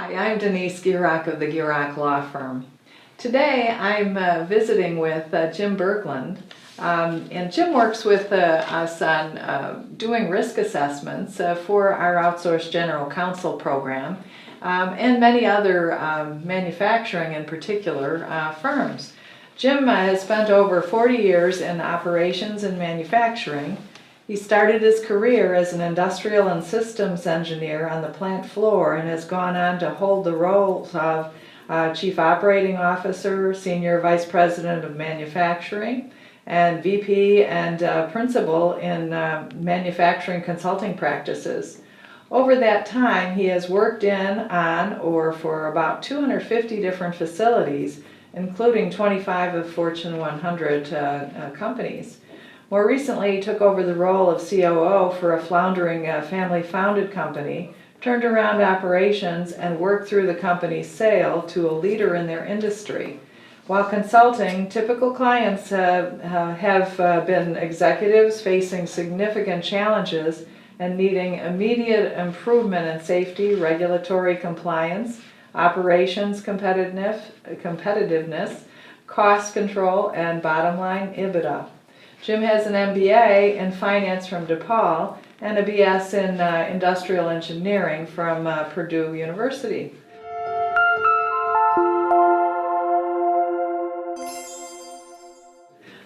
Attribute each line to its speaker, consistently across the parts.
Speaker 1: Hi, I'm Denice Gierach of the Gierach Law Firm. Today I'm visiting with Jim Berglind, and Jim works with us on doing risk assessments for our outsourced general counsel program and many other manufacturing in particular firms. Jim has spent over 40 years in operations and manufacturing. He started his career as an industrial and systems engineer on the plant floor and has gone on to hold the roles of Chief Operating Officer, Senior Vice President of Manufacturing, and VP and Principal in manufacturing consulting practices. Over that time, he has worked on or for about 250 different facilities, including 25 of Fortune 100 companies. More recently, he took over the role of COO for a floundering family-founded company, turned around operations, and worked through the company's sale to a leader in their industry. While consulting, typical clients have been executives facing significant challenges and needing immediate improvement in safety, regulatory compliance, operations competitiveness, cost control, and bottom line EBITDA. Jim has an MBA in finance from DePaul and a BS in industrial engineering from Purdue University.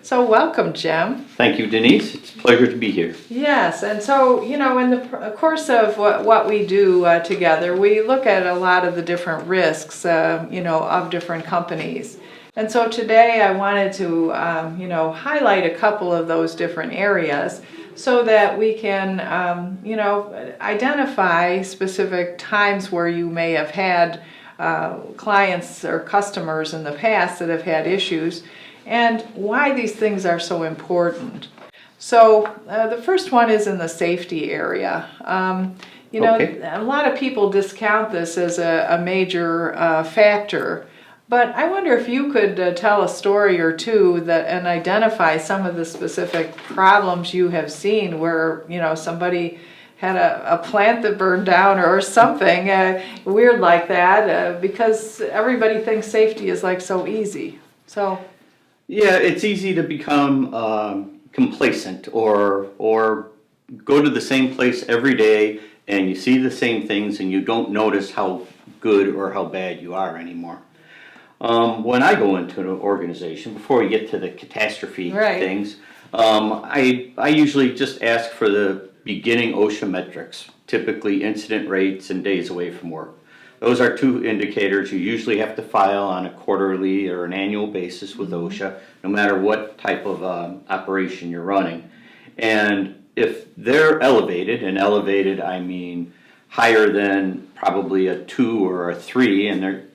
Speaker 1: So welcome, Jim.
Speaker 2: Thank you, Denise. It's a pleasure to be here.
Speaker 1: Yes, and so, in the course of what we do together, we look at a lot of the different risks, of different companies. And so today I wanted to, highlight a couple of those different areas so that we can, identify specific times where you may have had clients or customers in the past that have had issues and why these things are so important. So the first one is in the safety area.
Speaker 2: Okay.
Speaker 1: A lot of people discount this as a major factor. But I wonder if you could tell a story or two and identify some of the specific problems you have seen where, somebody had a plant that burned down or something weird like that because everybody thinks safety is like so easy. So.
Speaker 2: Yeah, it's easy to become complacent or go to the same place every day and you see the same things and you don't notice how good or how bad you are anymore. When I go into an organization, before we get to the catastrophe things, I usually just ask for the beginning OSHA metrics, typically incident rates and days away from work. Those are two indicators you usually have to file on a quarterly or an annual basis with OSHA, no matter what type of operation you're running. And if they're elevated, and elevated I mean higher than probably a 2 or a 3, and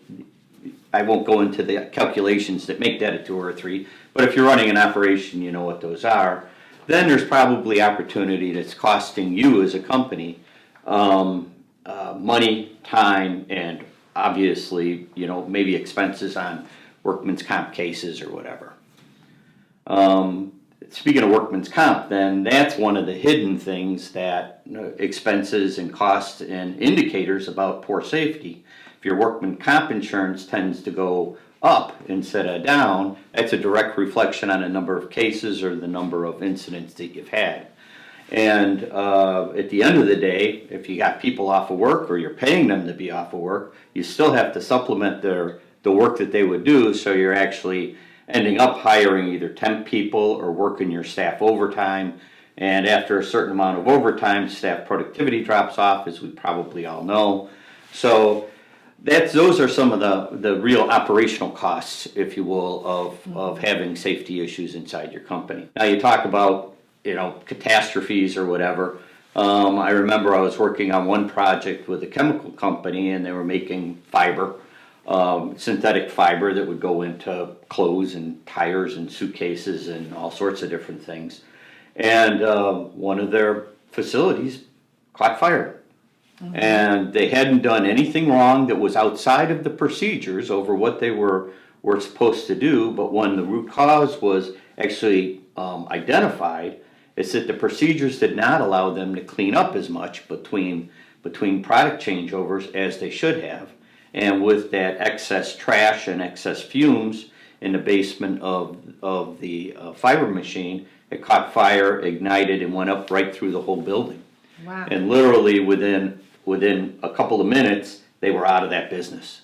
Speaker 2: I won't go into the calculations that make that a 2 or a 3, but if you're running an operation, you know what those are, then there's probably opportunity that's costing you as a company money, time, and obviously, maybe expenses on workman's comp cases or whatever. Speaking of workman's comp, then that's one of the hidden things that expenses and costs and indicators about poor safety. If your workman comp insurance tends to go up instead of down, that's a direct reflection on the number of cases or the number of incidents that you've had. And at the end of the day, if you got people off of work or you're paying them to be off of work, you still have to supplement the work that they would do, so you're actually ending up hiring either temp people or working your staff overtime. And after a certain amount of overtime, staff productivity drops off, as we probably all know. So those are some of the real operational costs, if you will, of having safety issues inside your company. Now you talk about catastrophes or whatever. I remember I was working on one project with a chemical company and they were making fiber, synthetic fiber that would go into clothes and tires and suitcases and all sorts of different things. And one of their facilities caught fire. Mm-hmm. And they hadn't done anything wrong that was outside of the procedures over what they were supposed to do, but when the root cause was actually identified, it's that the procedures did not allow them to clean up as much between product changeovers as they should have. And with that excess trash and excess fumes in the basement of the fiber machine, it caught fire, ignited, and went up right through the whole building.
Speaker 1: Wow.
Speaker 2: And literally within a couple of minutes, they were out of that business.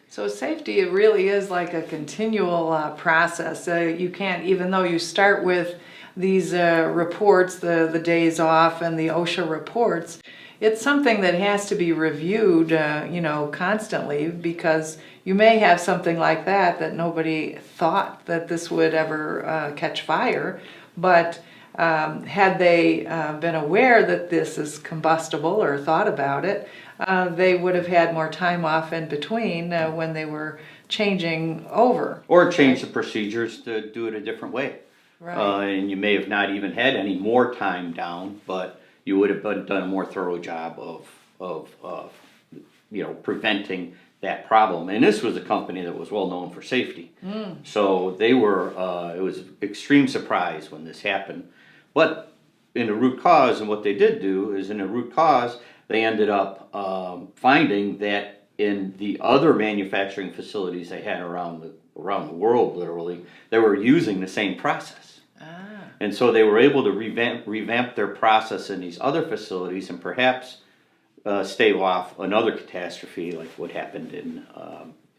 Speaker 1: So safety, it really is like a continual process. You can't, even though you start with these reports, the days off and the OSHA reports, it's something that has to be reviewed, constantly, because you may have something like that nobody thought that this would ever catch fire, but had they been aware that this is combustible or thought about it, they would have had more time off in between when they were changing over.
Speaker 2: Or change the procedures to do it a different way.
Speaker 1: Right.
Speaker 2: And you may have not even had any more time down, but you would have done a more thorough job of preventing that problem. And this was a company that was well known for safety. So they were, it was an extreme surprise when this happened. But in the root cause, and what they did do is in the root cause, they ended up finding that in the other manufacturing facilities they had around the world, literally, they were using the same process. And so they were able to revamp their process in these other facilities and perhaps stave off another catastrophe like what happened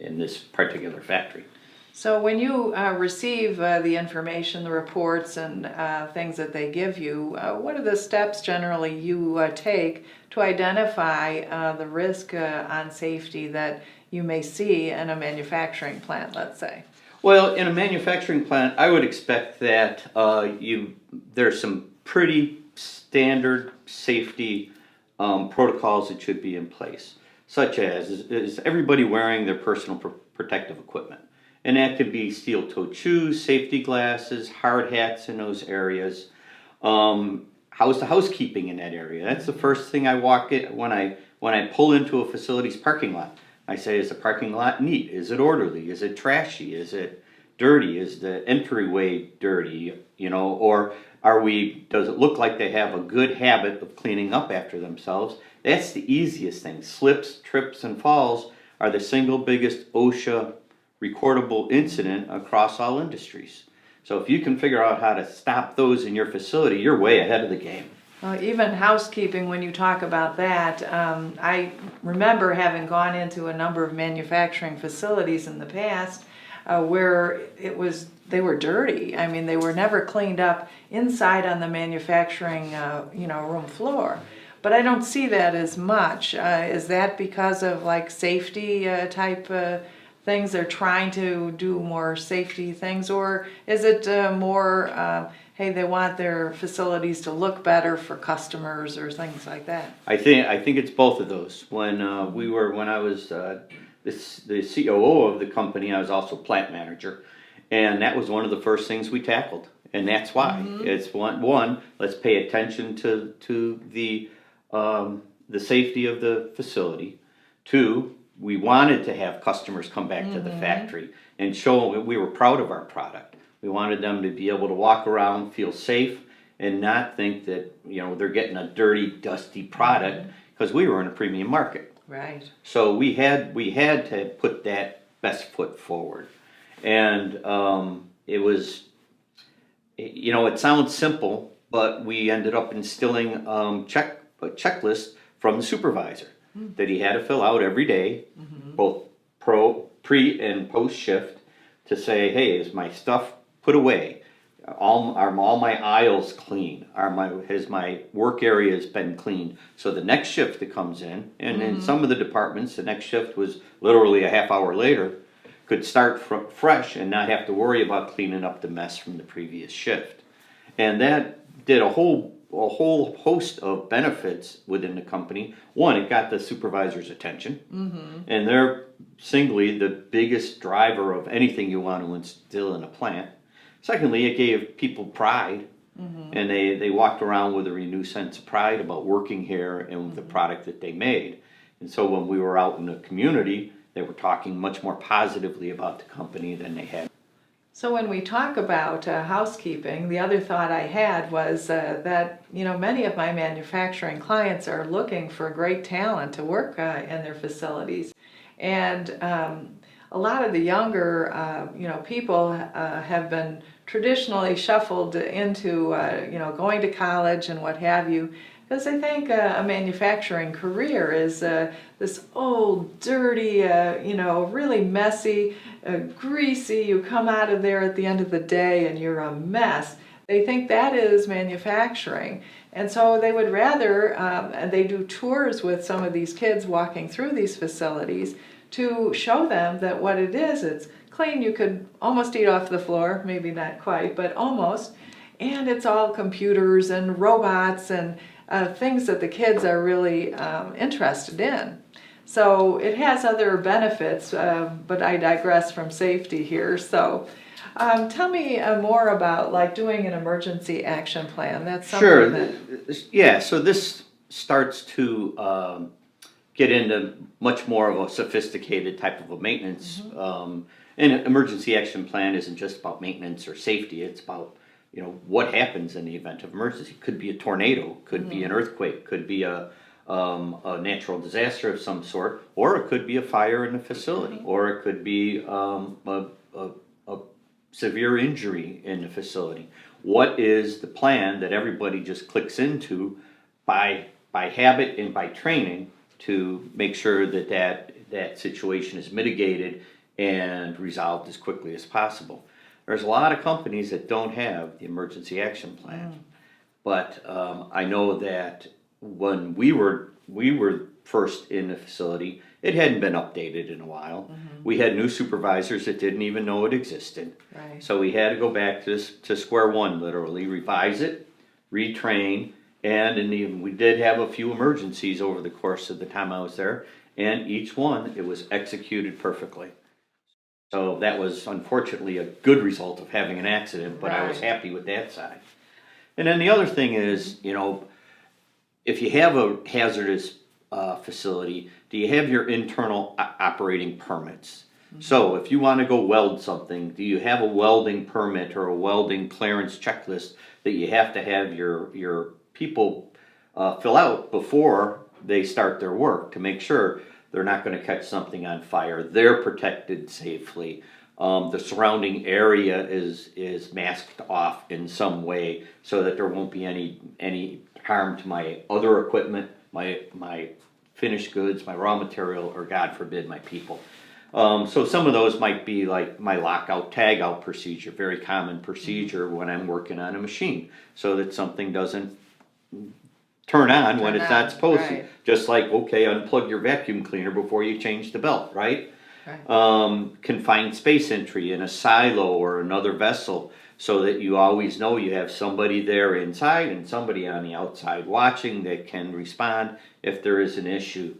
Speaker 2: in this particular factory.
Speaker 1: So when you receive the information, the reports and things that they give you, what are the steps generally you take to identify the risk on safety that you may see in a manufacturing plant, let's say?
Speaker 2: Well, in a manufacturing plant, I would expect that there's some pretty standard safety protocols that should be in place, such as is everybody wearing their personal protective equipment? And that could be steel-toed shoes, safety glasses, hard hats in those areas. How's the housekeeping in that area? That's the first thing I walk in when I pull into a facility's parking lot. I say, is the parking lot neat? Is it orderly? Is it trashy? Is it dirty? Is the entryway dirty? Or does it look like they have a good habit of cleaning up after themselves? That's the easiest thing. Slips, trips, and falls are the single biggest OSHA recordable incident across all industries. So if you can figure out how to stop those in your facility, you're way ahead of the game.
Speaker 1: Well, even housekeeping, when you talk about that, I remember having gone into a number of manufacturing facilities in the past where they were dirty. I mean, they were never cleaned up inside on the manufacturing room floor. But I don't see that as much. Is that because of like safety type things? They're trying to do more safety things, or is it more? Hey, they want their facilities to look better for customers or things like that?
Speaker 2: I think it's both of those. When I was the COO of the company, I was also plant manager, and that was one of the first things we tackled. And that's why it's one. Let's pay attention to the safety of the facility. Two, we wanted to have customers come back to the factory and show we were proud of our product. We wanted them to be able to walk around, feel safe, and not think that they're getting a dirty, dusty product, because we were in a premium market.
Speaker 1: Right.
Speaker 2: So we had to put that best foot forward, and it was, it sounds simple, but we ended up instilling a checklist from the supervisor that he had to fill out every day, both pre and post shift, to say, hey, is my stuff put away? Are all my aisles clean? Has my work areas been cleaned? So the next shift that comes in, and in some of the departments, the next shift was literally a half hour later, could start fresh and not have to worry about cleaning up the mess from the previous shift. And that did a whole host of benefits within the company. One, it got the supervisor's attention, and they're singly the biggest driver of anything you want to instill in a plant. Secondly, it gave people pride, and they walked around with a renewed sense of pride about working here and with the product that they made. And so when we were out in the community, they were talking much more positively about the company than they had.
Speaker 1: So when we talk about housekeeping, the other thought I had was that many of my manufacturing clients are looking for great talent to work in their facilities. And a lot of the younger, people have been traditionally shuffled into, going to college and what have you, because they think a manufacturing career is this old, dirty, really messy, greasy. You come out of there at the end of the day and you're a mess. They think that is manufacturing. And so they would rather, and they do tours with some of these kids walking through these facilities to show them that what it is, it's clean. You could almost eat off the floor, maybe not quite, but almost. And it's all computers and robots and things that the kids are really interested in. So it has other benefits, but I digress from safety here. So tell me more about like doing an emergency action plan. That's something
Speaker 2: Sure.
Speaker 1: that...
Speaker 2: Yeah, so this starts to get into much more of a sophisticated type of a maintenance. And an emergency action plan isn't just about maintenance or safety. It's about, what happens in the event of emergency. Could be a tornado, could be an earthquake, could be a natural disaster of some sort, or it could be a fire in a facility, or it could be a severe injury in the facility. What is the plan that everybody just clicks into by habit and by training to make sure that situation is mitigated and resolved as quickly as possible? There's a lot of companies that don't have the emergency action plan, but I know that when we were first in the facility, it hadn't been updated in a while. We had new supervisors that didn't even know it existed.
Speaker 1: Right.
Speaker 2: So we had to go back to square one, literally, revise it, retrain, and we did have a few emergencies over the course of the time I was there, and each one, it was executed perfectly. So that was unfortunately a good result of having an accident, but I was
Speaker 1: Right.
Speaker 2: happy with that side. And then the other thing is, if you have a hazardous facility, do you have your internal operating permits? So if you want to go weld something, do you have a welding permit or a welding clearance checklist that you have to have your people fill out before they start their work to make sure they're not going to catch something on fire, they're protected safely, the surrounding area is masked off in some way so that there won't be any harm to my other equipment, my finished goods, my raw material, or God forbid, my people. So some of those might be like my lockout tagout procedure, very common procedure when I'm working on a machine, so that something doesn't turn on when it's not supposed to. Just like, okay, unplug your vacuum cleaner before you change the belt, right? Confined space entry in a silo or another vessel, so that you always know you have somebody there inside and somebody on the outside watching that can respond if there is an issue.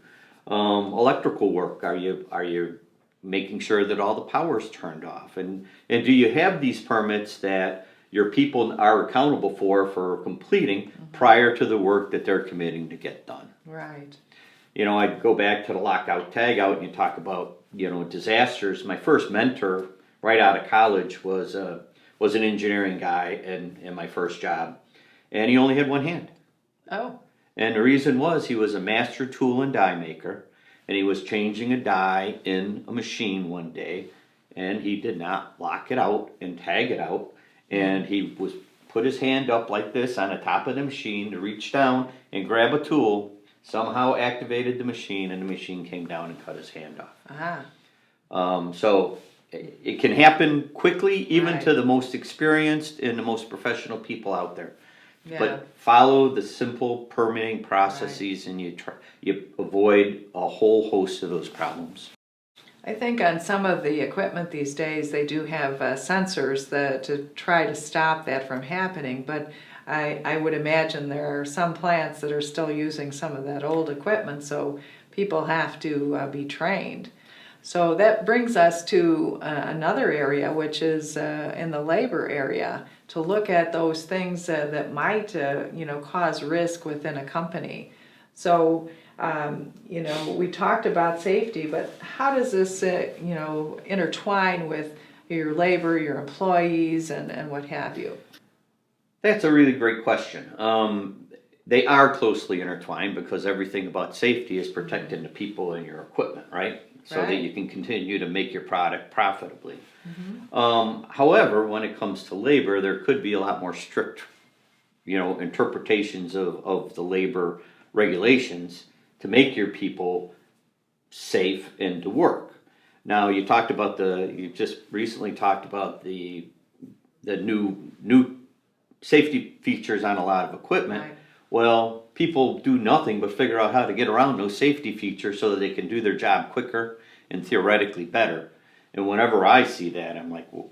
Speaker 2: Electrical work, are you making sure that all the power's turned off? And do you have these permits that your people are accountable for completing prior to the work that they're committing to get done?
Speaker 1: Right.
Speaker 2: I'd go back to the lockout tagout and you talk about, disasters. My first mentor right out of college was an engineering guy in my first job, and he only had one hand.
Speaker 1: Oh.
Speaker 2: And the reason was he was a master tool and die maker, and he was changing a die in a machine one day, and he did not lock it out and tag it out, and he put his hand up like this on the top of the machine to reach down and grab a tool, somehow activated the machine, and the machine came down and cut his hand off. So it can happen quickly, even to the most experienced and the most professional people out there. But follow the simple permitting processes, and you avoid a whole host of those problems.
Speaker 1: I think on some of the equipment these days, they do have sensors to try to stop that from happening, but I would imagine there are some plants that are still using some of that old equipment, so people have to be trained. So that brings us to another area, which is in the labor area, to look at those things that might cause risk within a company. So we talked about safety, but how does this intertwine with your labor, your employees, and what have you?
Speaker 2: That's a really great question. They are closely intertwined because everything about safety is protecting the people and your equipment, right? so that
Speaker 1: Right.
Speaker 2: you can continue to make your product profitably. However, when it comes to labor, there could be a lot more strict, interpretations of the labor regulations to make your people safe and to work. Now, you just recently talked about the new safety features on a lot of equipment.
Speaker 1: Right.
Speaker 2: Well, people do nothing but figure out how to get around those safety features so that they can do their job quicker and theoretically better. And whenever I see that, I'm like, well,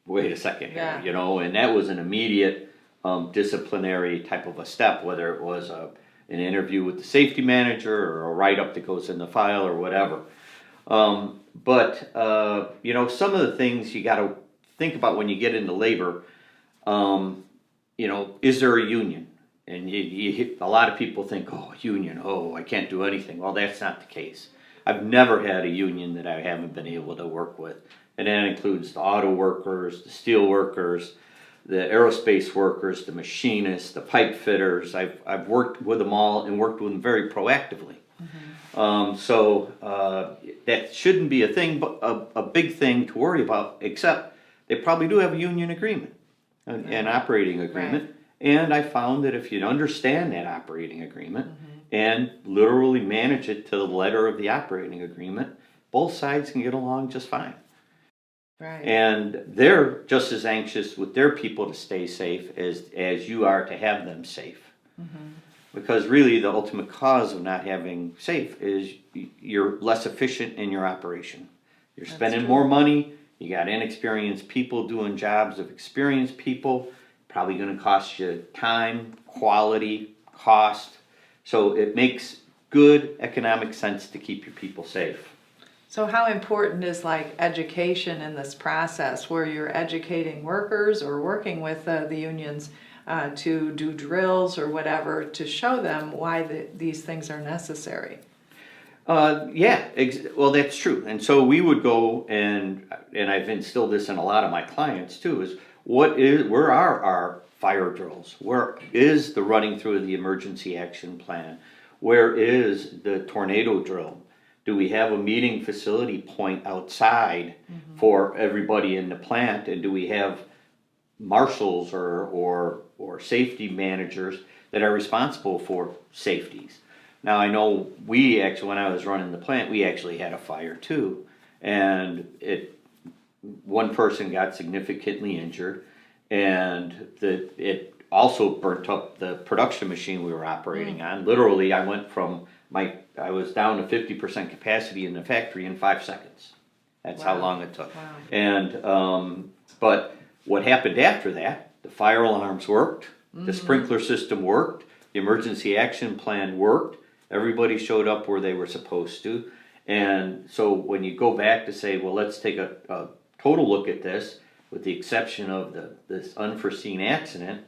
Speaker 2: wait a second here,
Speaker 1: Yeah.
Speaker 2: and that was an immediate disciplinary type of a step, whether it was an interview with the safety manager or a write-up that goes in the file or whatever. But some of the things you got to think about when you get into labor, is there a union? And a lot of people think, oh, union, oh, I can't do anything. Well, that's not the case. I've never had a union that I haven't been able to work with. And that includes the auto workers, the steel workers, the aerospace workers, the machinists, the pipe fitters. I've worked with them all and worked with them very proactively. That shouldn't be a thing, but a big thing to worry about, except they probably do have a union agreement, an operating agreement.
Speaker 1: Right.
Speaker 2: And I found that if you understand that operating agreement and literally manage it to the letter of the operating agreement, both sides can get along just fine.
Speaker 1: Right.
Speaker 2: And they're just as anxious with their people to stay safe as you are to have them safe. Because really the ultimate cause of not having safe is you're less efficient in your operation. You're spending more money, you got inexperienced people doing jobs of experienced people, probably going to cost you time, quality, cost. So it makes good economic sense to keep your people safe.
Speaker 1: So how important is like education in this process where you're educating workers or working with the unions to do drills or whatever to show them why these things are necessary?
Speaker 2: Well, that's true. And so we would go and I've instilled this in a lot of my clients too, is where are our fire drills? Where is the running through the emergency action plan? Where is the tornado drill? Do we have a meeting facility point outside for everybody in the plant? And do we have marshals or safety managers that are responsible for safeties? Now, I know when I was running the plant, we actually had a fire too. And one person got significantly injured, and it also burnt up the production machine we were operating on. Literally, I was down to 50% capacity in the factory in 5 seconds. That's how long it took.
Speaker 1: Wow.
Speaker 2: And but what happened after that? The fire alarms worked, the sprinkler system worked, the emergency action plan worked. Everybody showed up where they were supposed to. And so when you go back to say, well, let's take a total look at this, with the exception of this unforeseen accident,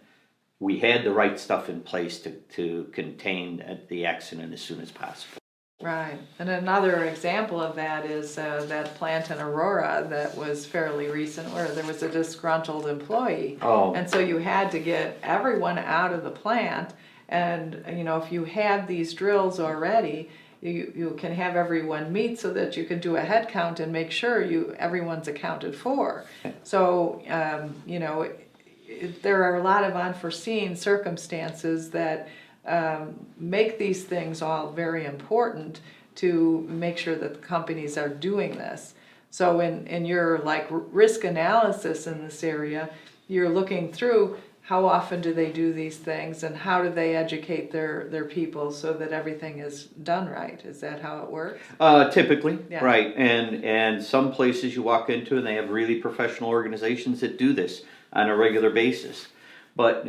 Speaker 2: we had the right stuff in place to contain the accident as soon as possible.
Speaker 1: Right. And another example of that is that plant in Aurora that was fairly recent where there was a disgruntled employee.
Speaker 2: Oh.
Speaker 1: And so you had to get everyone out of the plant. And, if you had these drills already, you can have everyone meet so that you can do a head count and make sure everyone's accounted for. So, there are a lot of unforeseen circumstances that make these things all very important to make sure that the companies are doing this. So in your risk analysis in this area, you're looking through how often do they do these things and how do they educate their people so that everything is done right? Is that how it works?
Speaker 2: Typically,
Speaker 1: Yeah.
Speaker 2: right. And some places you walk into and they have really professional organizations that do this on a regular basis. But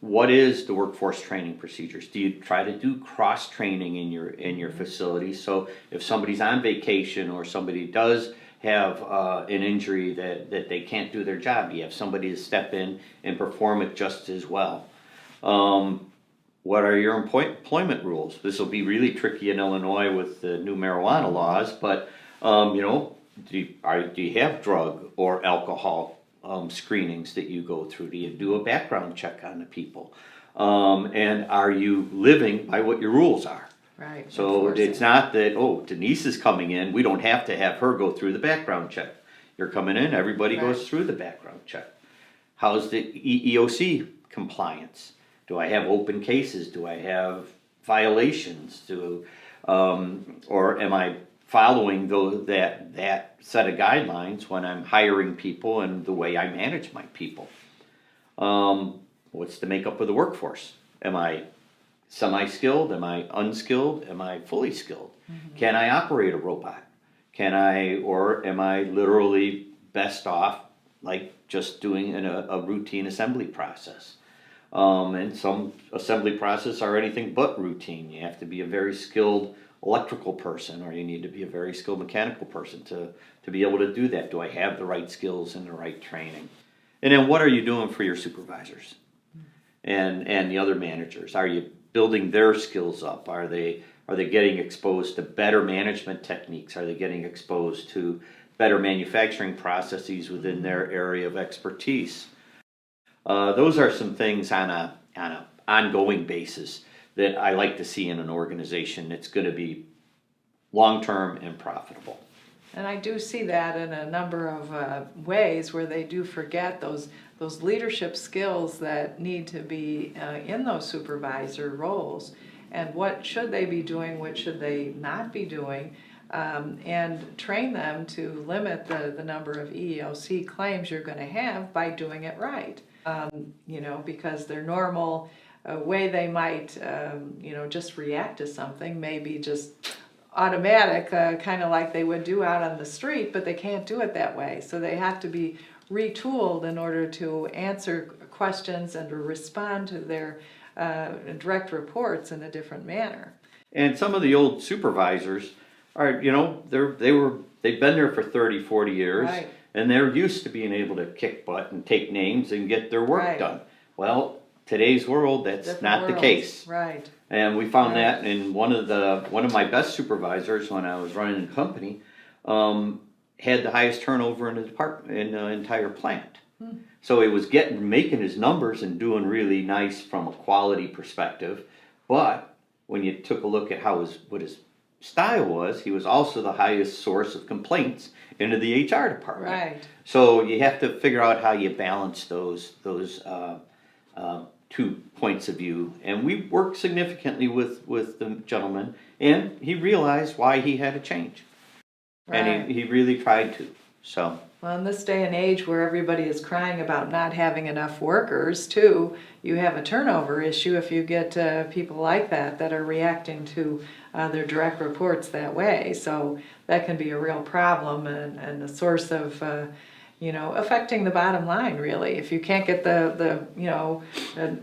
Speaker 2: what is the workforce training procedures? Do you try to do cross training in your facility? So if somebody's on vacation or somebody does have an injury that they can't do their job, you have somebody to step in and perform it just as well. What are your employment rules? This will be really tricky in Illinois with the new marijuana laws, but do you have drug or alcohol screenings that you go through? Do you do a background check on the people? And are you living by what your rules are?
Speaker 1: Right.
Speaker 2: So
Speaker 1: enforcing.
Speaker 2: it's not that, oh, Denise is coming in, we don't have to have her go through the background check. You're coming in, everybody
Speaker 1: Right.
Speaker 2: goes through the background check. How's the EEOC compliance? Do I have open cases? Do I have violations? Or am I following that set of guidelines when I'm hiring people and the way I manage my people? What's the makeup of the workforce? Am I semi-skilled? Am I unskilled? Am I fully skilled? Can I operate a robot? Or am I literally best off like just doing a routine assembly process? And some assembly process are anything but routine. You have to be a very skilled electrical person, or you need to be a very skilled mechanical person to be able to do that. Do I have the right skills and the right training? And then what are you doing for your supervisors and the other managers? Are you building their skills up? Are they getting exposed to better management techniques? Are they getting exposed to better manufacturing processes within their area of expertise? Those are some things on a ongoing basis that I like to see in an organization that's going to be long-term and profitable.
Speaker 1: And I do see that in a number of ways where they do forget those leadership skills that need to be in those supervisor roles. And what should they be doing, what should they not be doing, and train them to limit the number of EEOC claims you're going to have by doing it right. Because their normal way they might, just react to something may be just automatic, kind of like they would do out on the street, but they can't do it that way. So they have to be retooled in order to answer questions and to respond to their direct reports in a different manner.
Speaker 2: And some of the old supervisors are, they've been there for 30, 40 years,
Speaker 1: Right.
Speaker 2: and they're used to being able to kick butt and take names and get their work
Speaker 1: Right.
Speaker 2: done. Well, today's world, that's
Speaker 1: Different
Speaker 2: not the
Speaker 1: worlds.
Speaker 2: case.
Speaker 1: Right.
Speaker 2: And we found
Speaker 1: Right.
Speaker 2: that in one of my best supervisors when I was running the company, had the highest turnover in the department, in the entire plant. So he was making his numbers and doing really nice from a quality perspective, but when you took a look at what his style was, he was also the highest source of complaints into the HR department.
Speaker 1: Right.
Speaker 2: So you have to figure out how you balance those 2 points of view. And we worked significantly with the gentleman, and he realized why he had to change.
Speaker 1: Right.
Speaker 2: And he really tried to. So.
Speaker 1: Well, in this day and age where everybody is crying about not having enough workers, too, you have a turnover issue if you get people like that are reacting to their direct reports that way. So that can be a real problem and a source of, affecting the bottom line, really. If you can't get the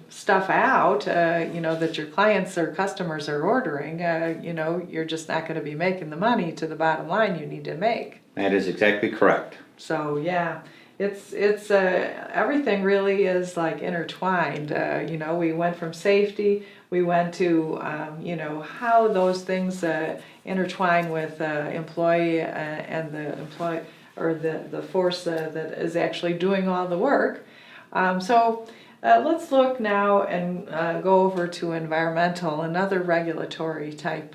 Speaker 1: stuff out, that your clients or customers are ordering, you're just not going to be making the money to the bottom line you need to make.
Speaker 2: That is exactly correct.
Speaker 1: So yeah, it's everything really is like intertwined. We went from safety, we went to how those things intertwine with employee and the employee or the force that is actually doing all the work. Let's look now and go over to environmental and other regulatory type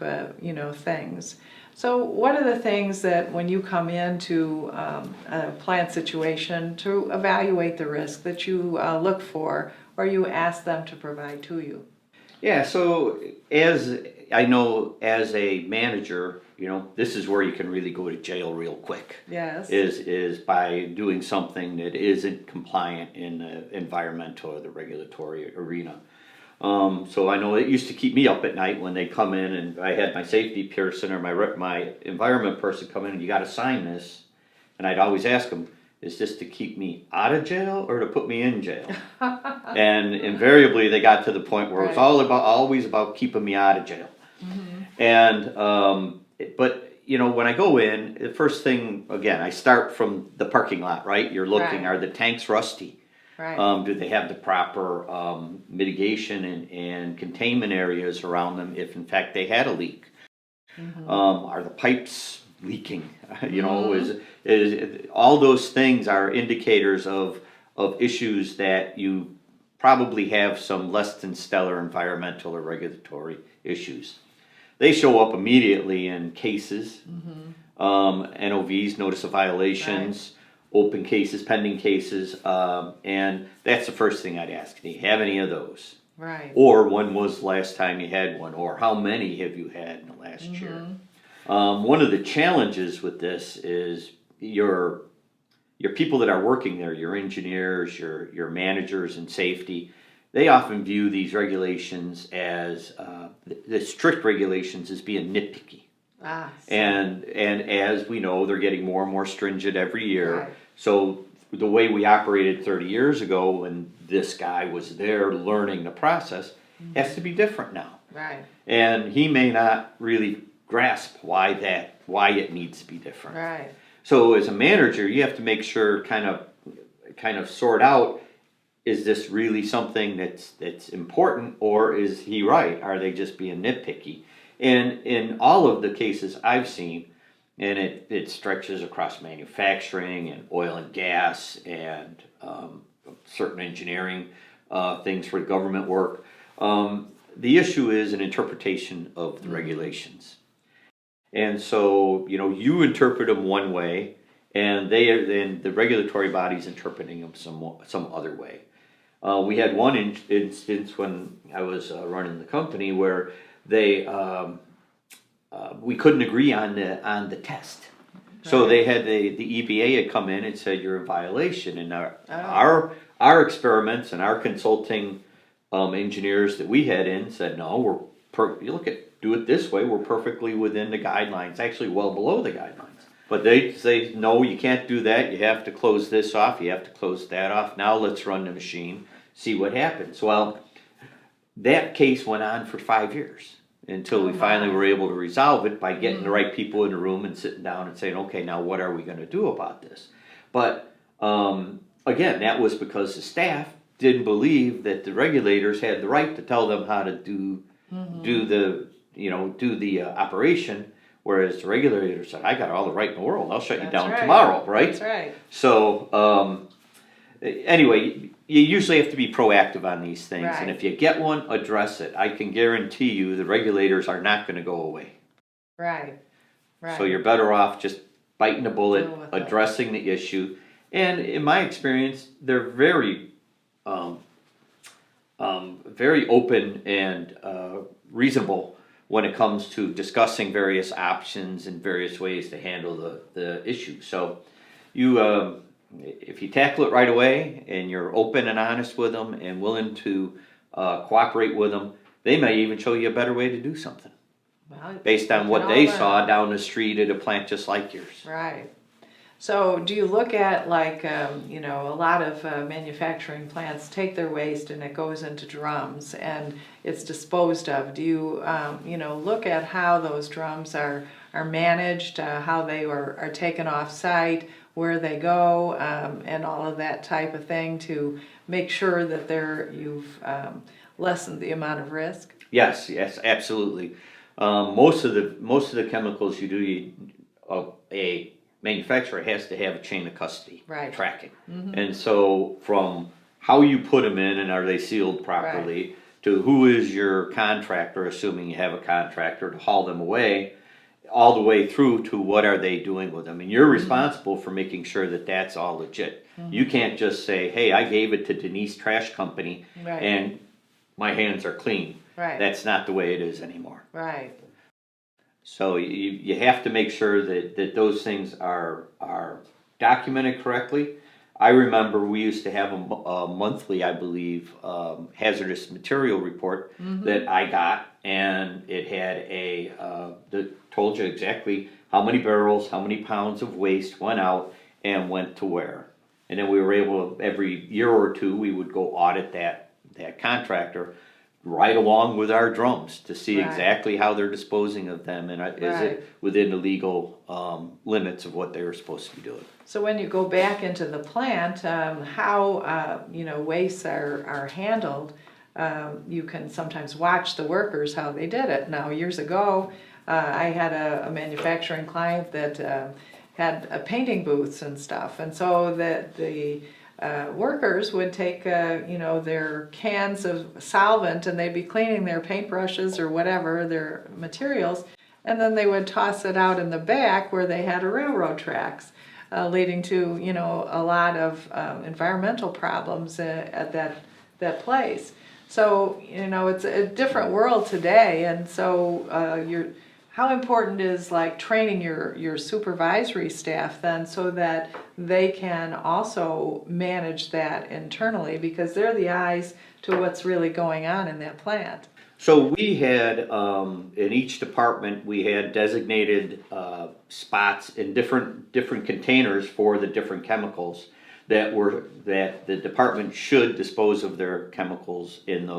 Speaker 1: things. So what are the things that when you come into a plant situation to evaluate the risk that you look for or you ask them to provide to you?
Speaker 2: Yeah, so as I know as a manager, this is where you can really go to jail real quick.
Speaker 1: Yes.
Speaker 2: Is by doing something that isn't compliant in the environmental or the regulatory arena. So I know it used to keep me up at night when they come in and I had my safety person or my environment person come in and you got to sign this, and I'd always ask them, is this to keep me out of jail or to put me in jail? And invariably they got to the point where it was always about keeping me out of jail. Mm-hmm. And but when I go in, the first thing again, I start from the parking lot, right? You're looking,
Speaker 1: Right.
Speaker 2: are the tanks rusty?
Speaker 1: Right.
Speaker 2: Do they have the proper mitigation and containment areas around them if in fact they had a leak? Mm-hmm. Are the pipes leaking? Mm-hmm. is all those things are indicators of issues that you probably have some less than stellar environmental or regulatory issues. they show up immediately in cases, NOVs, notice of violations, open cases, pending cases, and that's the first thing I'd ask. Do you have any of those?
Speaker 1: Right.
Speaker 2: Or when was the last time you had one? Or how many have you had in the last year? One of the challenges with this is your people that are working there, your engineers, your managers in safety, they often view these regulations as, the strict regulations as being nitpicky. And as we know, they're getting more and more stringent every year.
Speaker 1: Right.
Speaker 2: So the way we operated 30 years ago when this guy was there learning the process has to be different now.
Speaker 1: Right.
Speaker 2: And he may not really grasp why it needs to be different.
Speaker 1: Right.
Speaker 2: So as a manager, you have to make sure kind of sort out, is this really something that's important, or is he right? Are they just being nitpicky? And in all of the cases I've seen, and it stretches across manufacturing and oil and gas and certain engineering things for government work, the issue is an interpretation of the regulations. And so, you interpret them one way, and the regulatory body's interpreting them some other way. We had one instance when I was running the company where we couldn't agree on the test. So they had the EPA had come in and said you're in violation, and our experiments and our consulting engineers that we had in said no, do it this way, we're perfectly within the guidelines, actually well below the guidelines. But they say no, you can't do that. You have to close this off. You have to close that off. Now let's run the machine, see what happens. Well, that case went on for 5 years until we finally were able to resolve it by getting the right people in the room and sitting down and saying, okay, now what are we going to do about this? But again, that was because the staff didn't believe that the regulators had the right to tell them how to do the operation. Whereas the regulator said, I got all the right in the world, I'll shut you down tomorrow, right?
Speaker 1: That's right.
Speaker 2: So, anyway, you usually have to be proactive on these things.
Speaker 1: Right.
Speaker 2: And if you get one, address it. I can guarantee you the regulators are not going to go away.
Speaker 1: Right. Right.
Speaker 2: So you're better off just biting the bullet,
Speaker 1: Deal with
Speaker 2: addressing the issue. And in my experience, they're very open and reasonable when it comes to discussing various options and various ways to handle the issue. So if you tackle it right away and you're open and honest with them and willing to cooperate with them, they may even show you a better way to do something based on what they saw down the street at a plant just like yours.
Speaker 1: Right. So do you look at a lot of manufacturing plants take their waste and it goes into drums and it's disposed of. Do you, look at how those drums are managed, how they are taken off site, where they go, and all of that type of thing to make sure that you've lessened the amount of risk? Yes,
Speaker 2: absolutely. Most of the chemicals a manufacturer has to have a chain of custody tracking. And so from how you put them in and are they sealed properly to who is your contractor, assuming you have a contractor, to haul them away, all the way through to what are they doing with them. And you're responsible for making sure that that's all legit. You can't just say, hey, I gave it to Denice Trash Company and my hands are clean. That's not the way it is anymore.
Speaker 1: Right.
Speaker 2: So you have to make sure that those things are documented correctly. I remember we used to have a monthly, I believe, hazardous material report that I got, and it had that told you exactly how many barrels, how many pounds of waste went out and went to where. And then we were able, every year or two, we would go audit that contractor right along with our drums to see exactly how they're disposing of them and is it within the legal limits of what they were supposed to be doing.
Speaker 1: So when you go back into the plant, how wastes are handled, you can sometimes watch the workers how they did it. Now years ago, I had a manufacturing client that had painting booths and stuff, and so that the workers would take, their cans of solvent and they'd be cleaning their paintbrushes or whatever, their materials, and then they would toss it out in the back where they had railroad tracks, leading to, a lot of environmental problems at that place. So, it's a different world today, and so how important is like training your supervisory staff then so that they can also manage that internally, because they're the eyes to what's really going on in that plant?
Speaker 2: So we had, in each department, we had designated spots in different containers for the different chemicals that the department should dispose of their chemicals in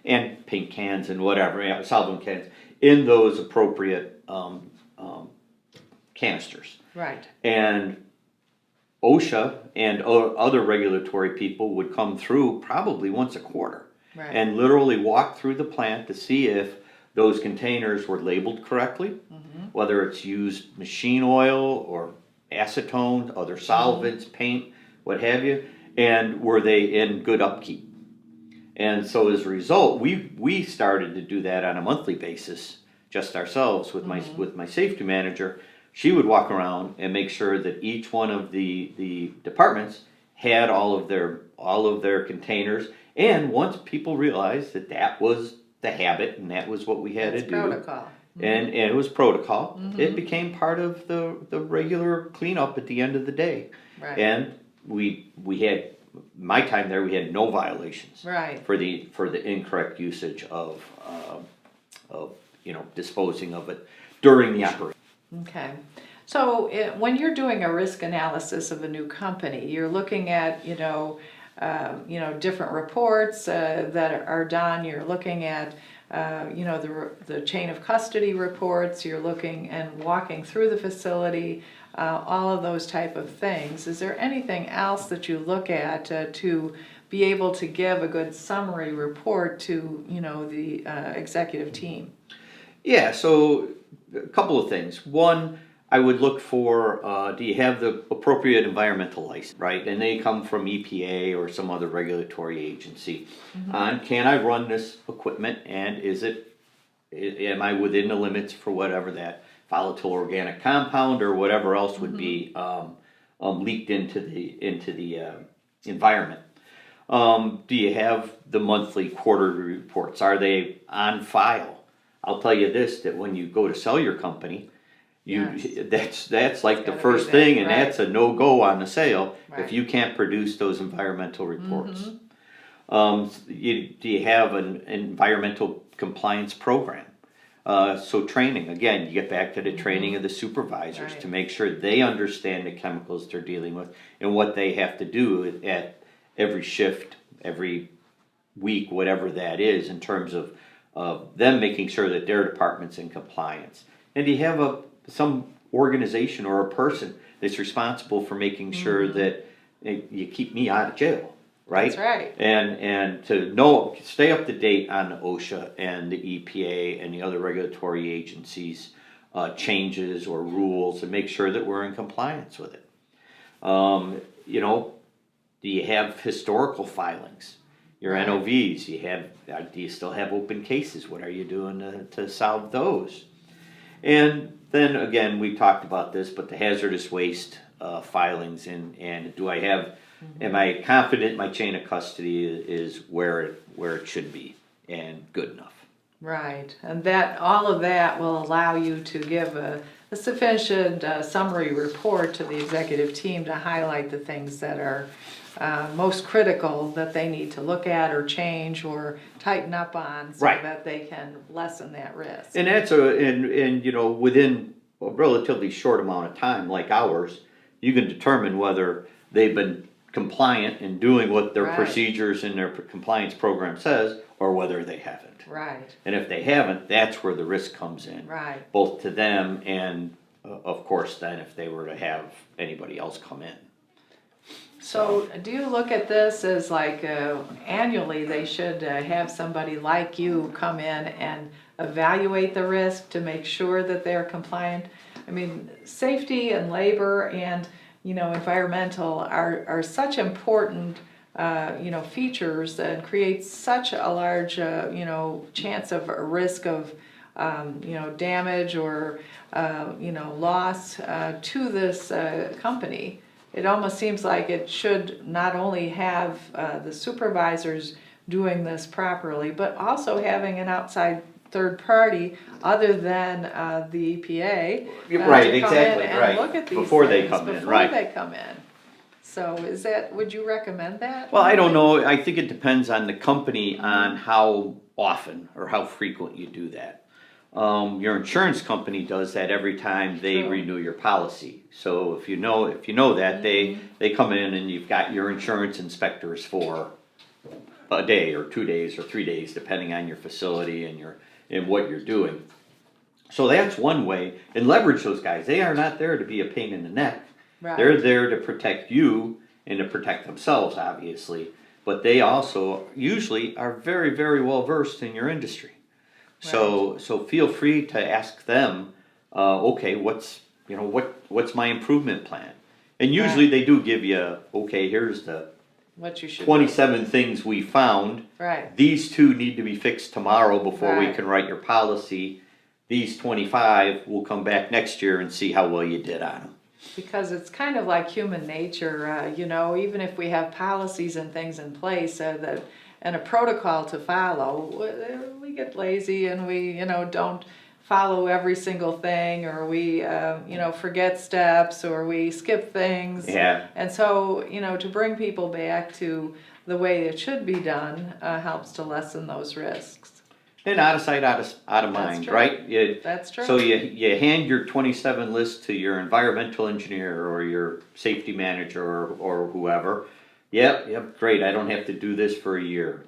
Speaker 2: and paint cans and whatever, solvent cans, in those appropriate canisters.
Speaker 1: Right.
Speaker 2: And OSHA and other regulatory people would come through probably once a quarter.
Speaker 1: Right.
Speaker 2: And literally walk through the plant to see if those containers were labeled correctly, whether it's used machine oil or acetone, other solvents, paint, what have you, and were they in good upkeep. And so as a result, we started to do that on a monthly basis, just ourselves with my safety manager. She would walk around and make sure that each one of the departments had all of their containers. And once people realized that was the habit and that was what we had to do,
Speaker 1: protocol.
Speaker 2: and it was protocol, it became part of the regular cleanup at the end of the day.
Speaker 1: Right.
Speaker 2: And we had, my time there, we had no violations.
Speaker 1: Right.
Speaker 2: For the incorrect usage of disposing of it during the operation.
Speaker 1: Okay. So when you're doing a risk analysis of a new company, you're looking at, different reports that are done. You're looking at, the chain of custody reports. You're looking and walking through the facility, all of those type of things. Is there anything else that you look at to be able to give a good summary report to, the executive team?
Speaker 2: Yeah, so a couple of things. One, I would look for, do you have the appropriate environmental license, right? And they come from EPA or some other regulatory agency. On, can I run this equipment, and am I within the limits for whatever that volatile organic compound or whatever else would be leaked into the environment? Do you have the monthly, quarterly reports? Are they on file? I'll tell you this, that when you go to sell your company, that's like the first thing, and that's a no-go on the sale if you can't produce those environmental reports. Do you have an environmental compliance program? So training, again, you get back to the training of the supervisors to make sure they understand the chemicals they're dealing with and what they have to do at every shift, every week, whatever that is, in terms of them making sure that their department's in compliance. And do you have some organization or a person that's responsible for making sure that you keep me out of jail, right?
Speaker 1: That's right.
Speaker 2: And to stay up to date on the OSHA and the EPA and the other regulatory agencies' changes or rules, and make sure that we're in compliance with it. Do you have historical filings? Your NOVs, do you still have open cases? What are you doing to solve those? And then again, we talked about this, but the hazardous waste filings, and do I have, am I confident my chain of custody is where it should be and good enough?
Speaker 1: Right, and all of that will allow you to give a sufficient summary report to the executive team to highlight the things that are most critical that they need to look at or change or tighten up on, so that they can lessen that risk.
Speaker 2: And that's within a relatively short amount of time, like ours, you can determine whether they've been compliant in doing what their procedures and their compliance program says, or whether they haven't.
Speaker 1: Right.
Speaker 2: And if they haven't, that's where the risk comes in.
Speaker 1: Right.
Speaker 2: Both to them and, of course, then if they were to have anybody else come in.
Speaker 1: So do you look at this as like annually they should have somebody like you come in and evaluate the risk to make sure that they're compliant? I mean, safety and labor and environmental are such important, features that create such a large, chance of a risk of, damage or, loss to this company. It almost seems like it should not only have the supervisors doing this properly, but also having an outside third party other than the EPA
Speaker 2: Right,
Speaker 1: to come
Speaker 2: exactly,
Speaker 1: in and
Speaker 2: right.
Speaker 1: look at these
Speaker 2: Before they
Speaker 1: things
Speaker 2: come in,
Speaker 1: before
Speaker 2: right.
Speaker 1: they come in. So would you recommend that?
Speaker 2: Well, I don't know. I think it depends on the company on how often or how frequent you do that. Your insurance company does that every time they
Speaker 1: True.
Speaker 2: renew your policy. So if you know that, they come in and you've got your insurance inspectors for a day or 2 days or 3 days, depending on your facility and what you're doing. So that's one way, and leverage those guys. They are not there to be a pain in the neck.
Speaker 1: Right.
Speaker 2: They're there to protect you and to protect themselves, obviously. But they also usually are very, very well versed in your industry. So feel free to ask them, okay, what's my improvement plan? And usually they do give you, okay, here's the
Speaker 1: What you should
Speaker 2: 27 things we found.
Speaker 1: Right.
Speaker 2: These 2 need to be fixed tomorrow before we
Speaker 1: Right.
Speaker 2: can write your policy. These 25, we'll come back next year and see how well you did on them.
Speaker 1: Because it's kind of like human nature, even if we have policies and things in place and a protocol to follow, we get lazy and we, don't follow every single thing, or we, forget steps, or we skip things.
Speaker 2: Yeah.
Speaker 1: And so, to bring people back to the way it should be done helps to lessen those risks.
Speaker 2: And out of sight, out of mind,
Speaker 1: true.
Speaker 2: right?
Speaker 1: That's true.
Speaker 2: So you hand your 27 list to your environmental engineer or your safety manager or whoever. Yep, great. I don't have to do this for a year.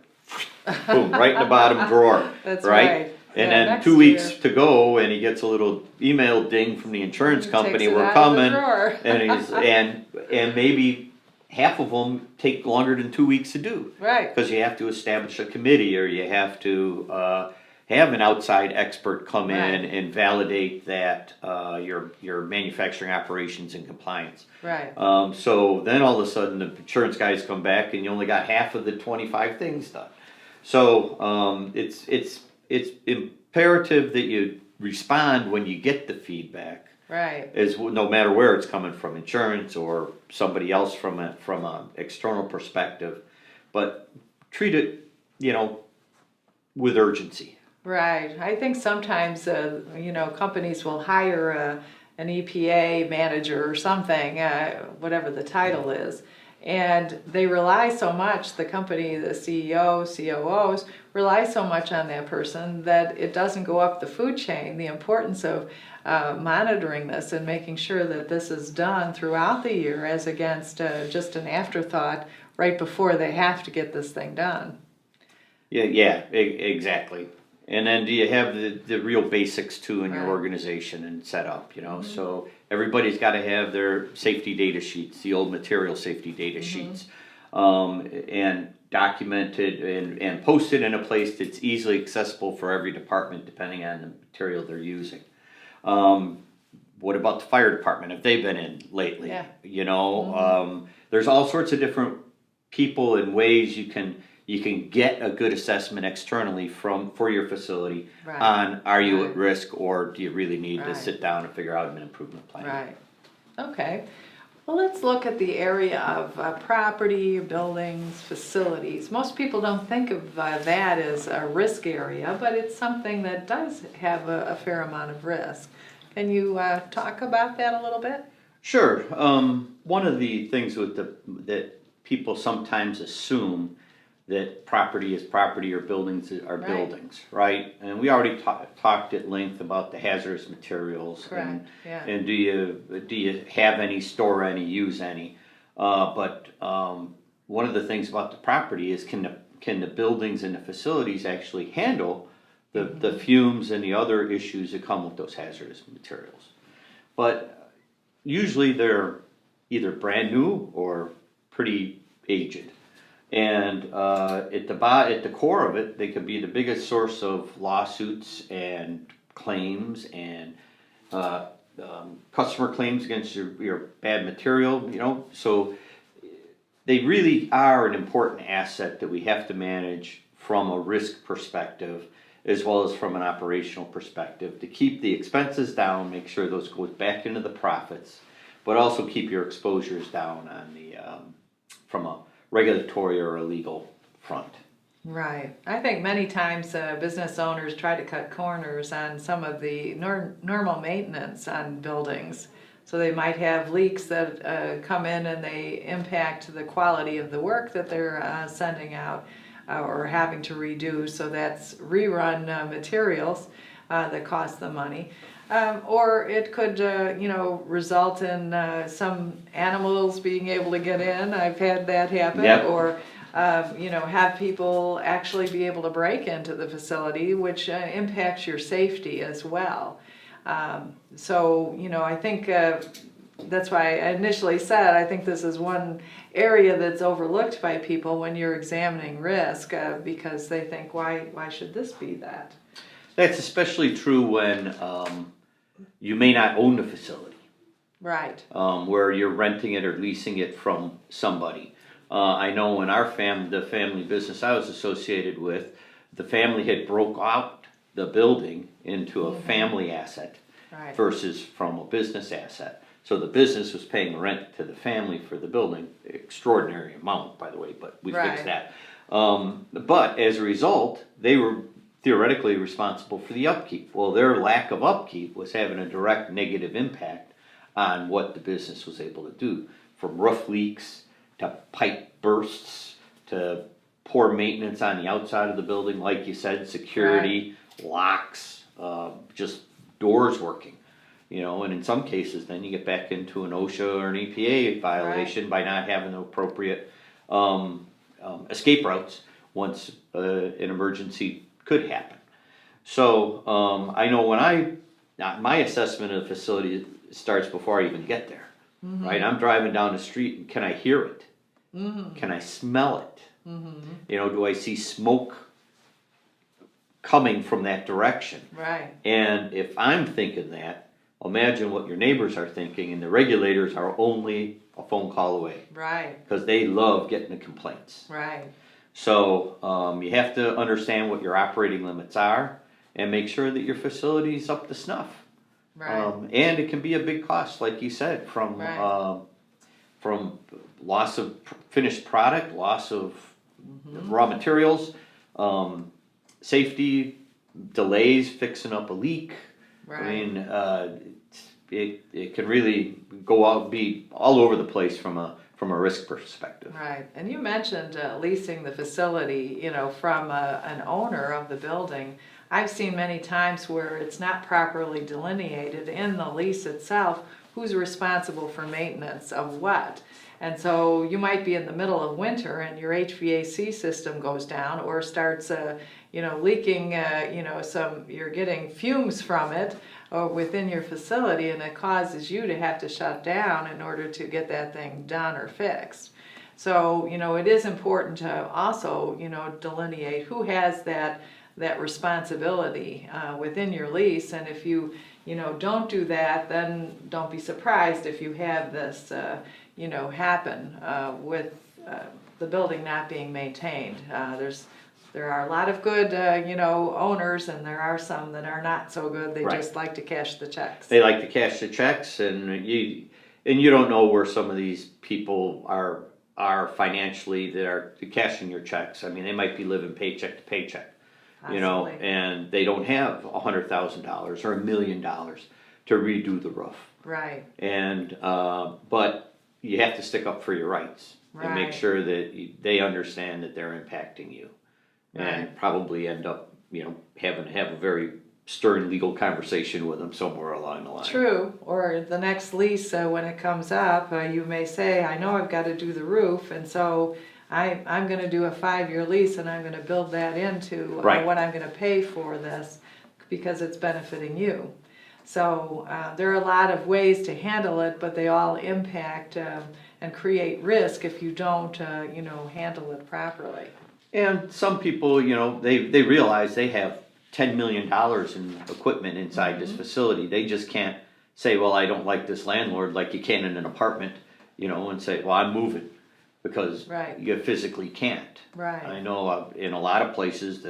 Speaker 2: Boom, right in the bottom drawer.
Speaker 1: That's
Speaker 2: right.
Speaker 1: right.
Speaker 2: And
Speaker 1: Yeah,
Speaker 2: then
Speaker 1: next
Speaker 2: 2 weeks
Speaker 1: year.
Speaker 2: to go, and he gets a little email ding from the insurance
Speaker 1: Takes
Speaker 2: company.
Speaker 1: it
Speaker 2: We're
Speaker 1: out of the
Speaker 2: coming,
Speaker 1: drawer.
Speaker 2: and maybe half of them take longer than 2 weeks to do.
Speaker 1: Right.
Speaker 2: Because you have to establish a committee, or you have to have an outside expert come in
Speaker 1: Right.
Speaker 2: and validate that your manufacturing operations in compliance.
Speaker 1: Right.
Speaker 2: So then all of a sudden the insurance guys come back and you only got half of the 25 things done. So it's imperative that you respond when you get the feedback.
Speaker 1: Right.
Speaker 2: Is no matter where it's coming from, insurance or somebody else from an external perspective, but treat it, with urgency.
Speaker 1: Right. I think sometimes, companies will hire an EPA manager or something, whatever the title is, and they rely so much, the company, the CEO, COOs, rely so much on that person that it doesn't go up the food chain. The importance of monitoring this and making sure that this is done throughout the year as against just an afterthought right before they have to get this thing done.
Speaker 2: Yeah, exactly. And then do you have the real basics too in your
Speaker 1: Right.
Speaker 2: organization and set up, So everybody's got to have their safety data sheets, the old material safety data sheets, and documented and posted in a place that's easily accessible for every department depending on the material they're using. What about the fire department? Have they been in lately?
Speaker 1: Yeah.
Speaker 2: There's all sorts of different people and ways you can get a good assessment externally for your facility
Speaker 1: Right.
Speaker 2: on are you
Speaker 1: Right.
Speaker 2: at risk, or do you really need to
Speaker 1: Right.
Speaker 2: sit down and figure out an improvement plan.
Speaker 1: Right. Okay. Well, let's look at the area of property, buildings, facilities. Most people don't think of that as a risk area, but it's something that does have a fair amount of risk. Can you talk about that a little bit?
Speaker 2: Sure. One of the things that people sometimes assume that property is property or buildings are
Speaker 1: Right.
Speaker 2: buildings, right? And we already talked at length about the hazardous materials.
Speaker 1: Correct, yeah.
Speaker 2: And do you have any, store any, use any? But one of the things about the property is can the buildings and the facilities actually handle the fumes and the other issues that come with those hazardous materials? But usually they're either brand new or pretty aged. And at the core of it, they could be the biggest source of lawsuits and claims and customer claims against your bad material, you know, so they really are an important asset that we have to manage from a risk perspective as well as from an operational perspective to keep the expenses down, make sure those go back into the profits, but also keep your exposures down on the from a regulatory or a legal front.
Speaker 1: Right. I think many times business owners try to cut corners on some of the normal maintenance on buildings. So they might have leaks that come in and they impact the quality of the work that they're sending out or having to redo. So that's rerun materials that cost them money. Or it could, result in some animals being able to get in. I've had that happen.
Speaker 2: Yep.
Speaker 1: Or, have people actually be able to break into the facility, which impacts your safety as well. I think that's why I initially said I think this is one area that's overlooked by people when you're examining risk because they think, why should this be that?
Speaker 2: That's especially true when you may not own the facility.
Speaker 1: Right.
Speaker 2: Where you're renting it or leasing it from somebody. I know in our the family business I was associated with, the family had broke out the building into a family asset versus from a business asset. So the business was paying rent to the family for the building, extraordinary amount, by the way, but we fixed that. But as a result, they were theoretically responsible for the upkeep. Well, their lack of upkeep was having a direct negative impact on what the business was able to do, from roof leaks to pipe bursts to poor maintenance on the outside of the building, like you said, security, locks, just doors working, and in some cases then you get back into an OSHA or an EPA violation by not having the appropriate escape routes once an emergency could happen. So I know when my assessment of the facility starts before I even get there, right? I'm driving down the street and can I hear it? Can I smell it? Do I see smoke coming from that direction?
Speaker 1: Right.
Speaker 2: And if I'm thinking that, imagine what your neighbors are thinking, and the regulators are only a phone call away.
Speaker 1: Right.
Speaker 2: Because they love getting the complaints.
Speaker 1: Right.
Speaker 2: So you have to understand what your operating limits are and make sure that your facility is up to snuff.
Speaker 1: Right.
Speaker 2: And it can be a big cost, like you said, from loss of finished product, loss of raw materials, safety, delays, fixing up a leak.
Speaker 1: Right.
Speaker 2: I mean, it can really be all over the place from a risk perspective.
Speaker 1: Right. And you mentioned leasing the facility, from an owner of the building. I've seen many times where it's not properly delineated in the lease itself who's responsible for maintenance of what. And so you might be in the middle of winter and your HVAC system goes down or starts, leaking, you're getting fumes from it within your facility, and it causes you to have to shut down in order to get that thing done or fixed. So, it is important to also, delineate who has that responsibility within your lease. And if you, don't do that, then don't be surprised if you have this, happen with the building not being maintained. There are a lot of good, owners, and there are some that are not so good. They just like to cash the checks.
Speaker 2: They like to cash the checks, and you don't know where some of these people are financially that are cashing your checks. I mean, they might be living paycheck to paycheck, and they don't have $100,000 or $1 million to redo the roof.
Speaker 1: Right.
Speaker 2: And but you have to stick up for your rights and make sure that they understand that they're impacting you. And probably end up, having to have a very stern legal conversation with them somewhere along the line.
Speaker 1: True. Or the next lease, when it comes up, you may say, I know I've got to do the roof, and so I'm going to do a 5-year lease, and I'm going to build that into what I'm going to pay for this because it's benefiting you. So there are a lot of ways to handle it, but they all impact and create risk if you don't, handle it properly.
Speaker 2: And some people, they realize they have $10 million in equipment inside this facility. They just can't say, well, I don't like this landlord, like you can in an apartment, you know, and say, well, I'm moving, because
Speaker 1: Right.
Speaker 2: you physically can't.
Speaker 1: Right.
Speaker 2: I know in a lot of places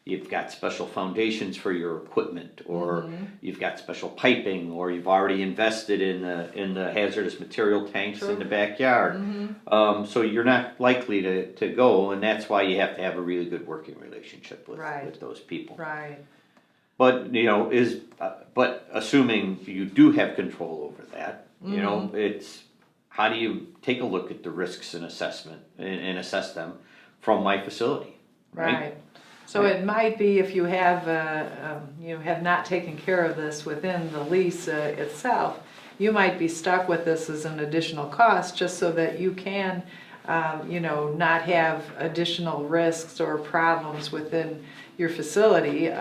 Speaker 2: you've got special foundations for your equipment, or you've got special piping, or you've already invested in the hazardous material tanks in the backyard. So you're not likely to go, and that's why you have to have a really good working relationship with those people.
Speaker 1: Right.
Speaker 2: But, you know, but assuming you do have control over that, you know, it's, how do you take a look at the risks and assessment and assess them from my facility, right?
Speaker 1: So it might be, if you have not taken care of this within the lease itself, you might be stuck with this as an additional cost, just so that you can, not have additional risks or problems within your facility.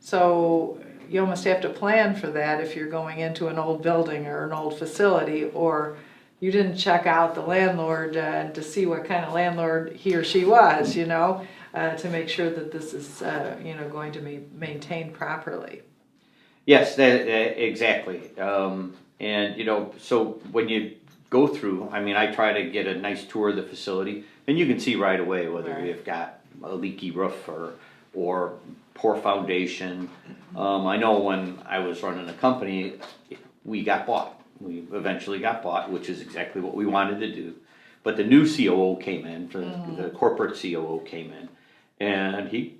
Speaker 1: So you almost have to plan for that if you're going into an old building or an old facility, or you didn't check out the landlord to see what kind of landlord he or she was, to make sure that this is, going to be maintained properly.
Speaker 2: Yes, exactly. And, so when you go through, I mean, I try to get a nice tour of the facility, and you can see right away whether you've got a leaky roof or poor foundation. I know when I was running a company, we got bought. We eventually got bought, which is exactly what we wanted to do. But the new COO came in, the corporate COO came in, and he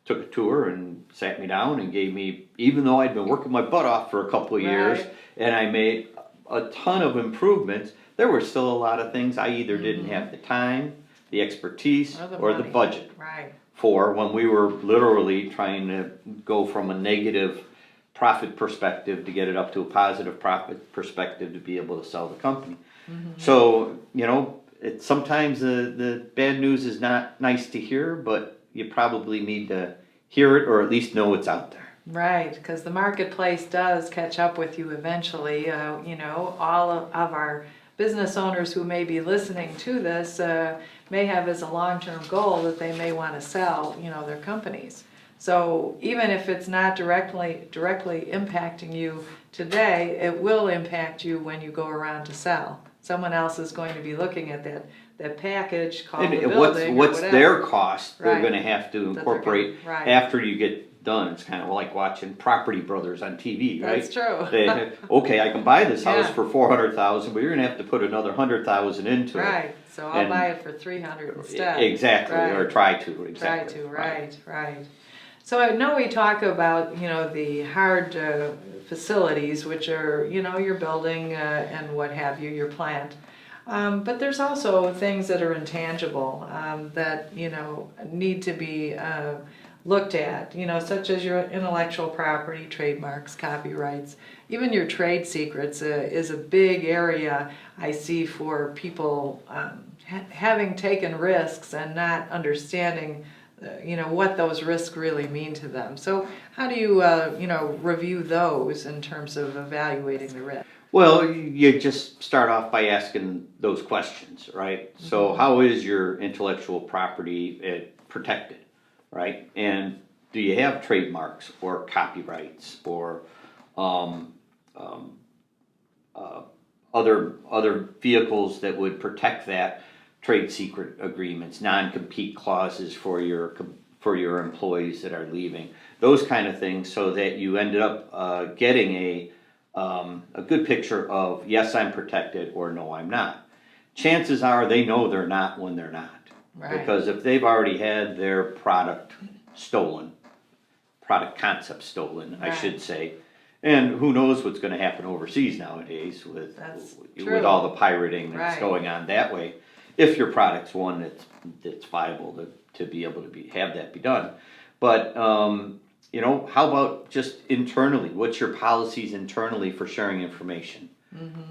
Speaker 2: took a tour and sat me down and gave me, even though I'd been working my butt off for a couple of years, and I made a ton of improvements, there were still a lot of things I either didn't have the time, the expertise, or the budget for, when we were literally trying to go from a negative profit perspective to get it up to a positive profit perspective to be able to sell the company. So, sometimes the bad news is not nice to hear, but you probably need to hear it, or at least know it's out there.
Speaker 1: Right, because the marketplace does catch up with you eventually. All of our business owners who may be listening to this may have as a long-term goal that they may want to sell, their companies. So even if it's not directly impacting you today, it will impact you when you go around to sell. Someone else is going to be looking at that package called the building.
Speaker 2: What's their cost they're going to have to incorporate after you get done. It's kind of like watching Property Brothers on TV, right?
Speaker 1: That's true.
Speaker 2: Okay, I can buy this house for $400,000, but you're going to have to put another $100,000 into it.
Speaker 1: Right. So I'll buy it for $300,000 instead.
Speaker 2: Exactly, or try to. Exactly.
Speaker 1: Right. So I know we talk about, the hard facilities, which are, your building and what have you, your plant. But there's also things that are intangible that, need to be looked at, such as your intellectual property, trademarks, copyrights. Even your trade secrets is a big area I see for people having taken risks and not understanding what those risks really mean to them. So how do you, review those in terms of evaluating the risk?
Speaker 2: Well, you just start off by asking those questions, right? So how is your intellectual property protected, right? And do you have trademarks or copyrights or other vehicles that would protect that? Trade secret agreements, non-compete clauses for your employees that are leaving, those kind of things, so that you ended up getting a good picture of, yes, I'm protected, or no, I'm not. Chances are they know they're not when they're not, because if they've already had their product concept stolen, I should say. And who knows what's going to happen overseas nowadays with all the pirating that's going on that way. If your product's one that's viable to be able to have that be done. But, how about just internally? What's your policies internally for sharing information,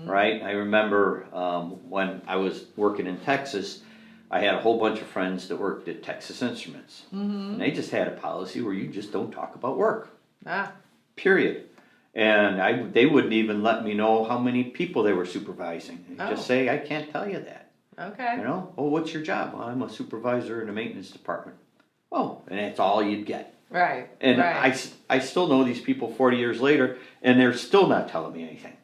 Speaker 2: right? I remember when I was working in Texas, I had a whole bunch of friends that worked at Texas Instruments. And they just had a policy where you just don't talk about work. Period. And they wouldn't even let me know how many people they were supervising. They'd just say, I can't tell you that.
Speaker 1: Okay.
Speaker 2: What's your job? Well, I'm a supervisor in the maintenance department. Oh, and that's all you'd get.
Speaker 1: Right.
Speaker 2: And
Speaker 1: right.
Speaker 2: I still know these people 40 years later, and they're still not telling me anything.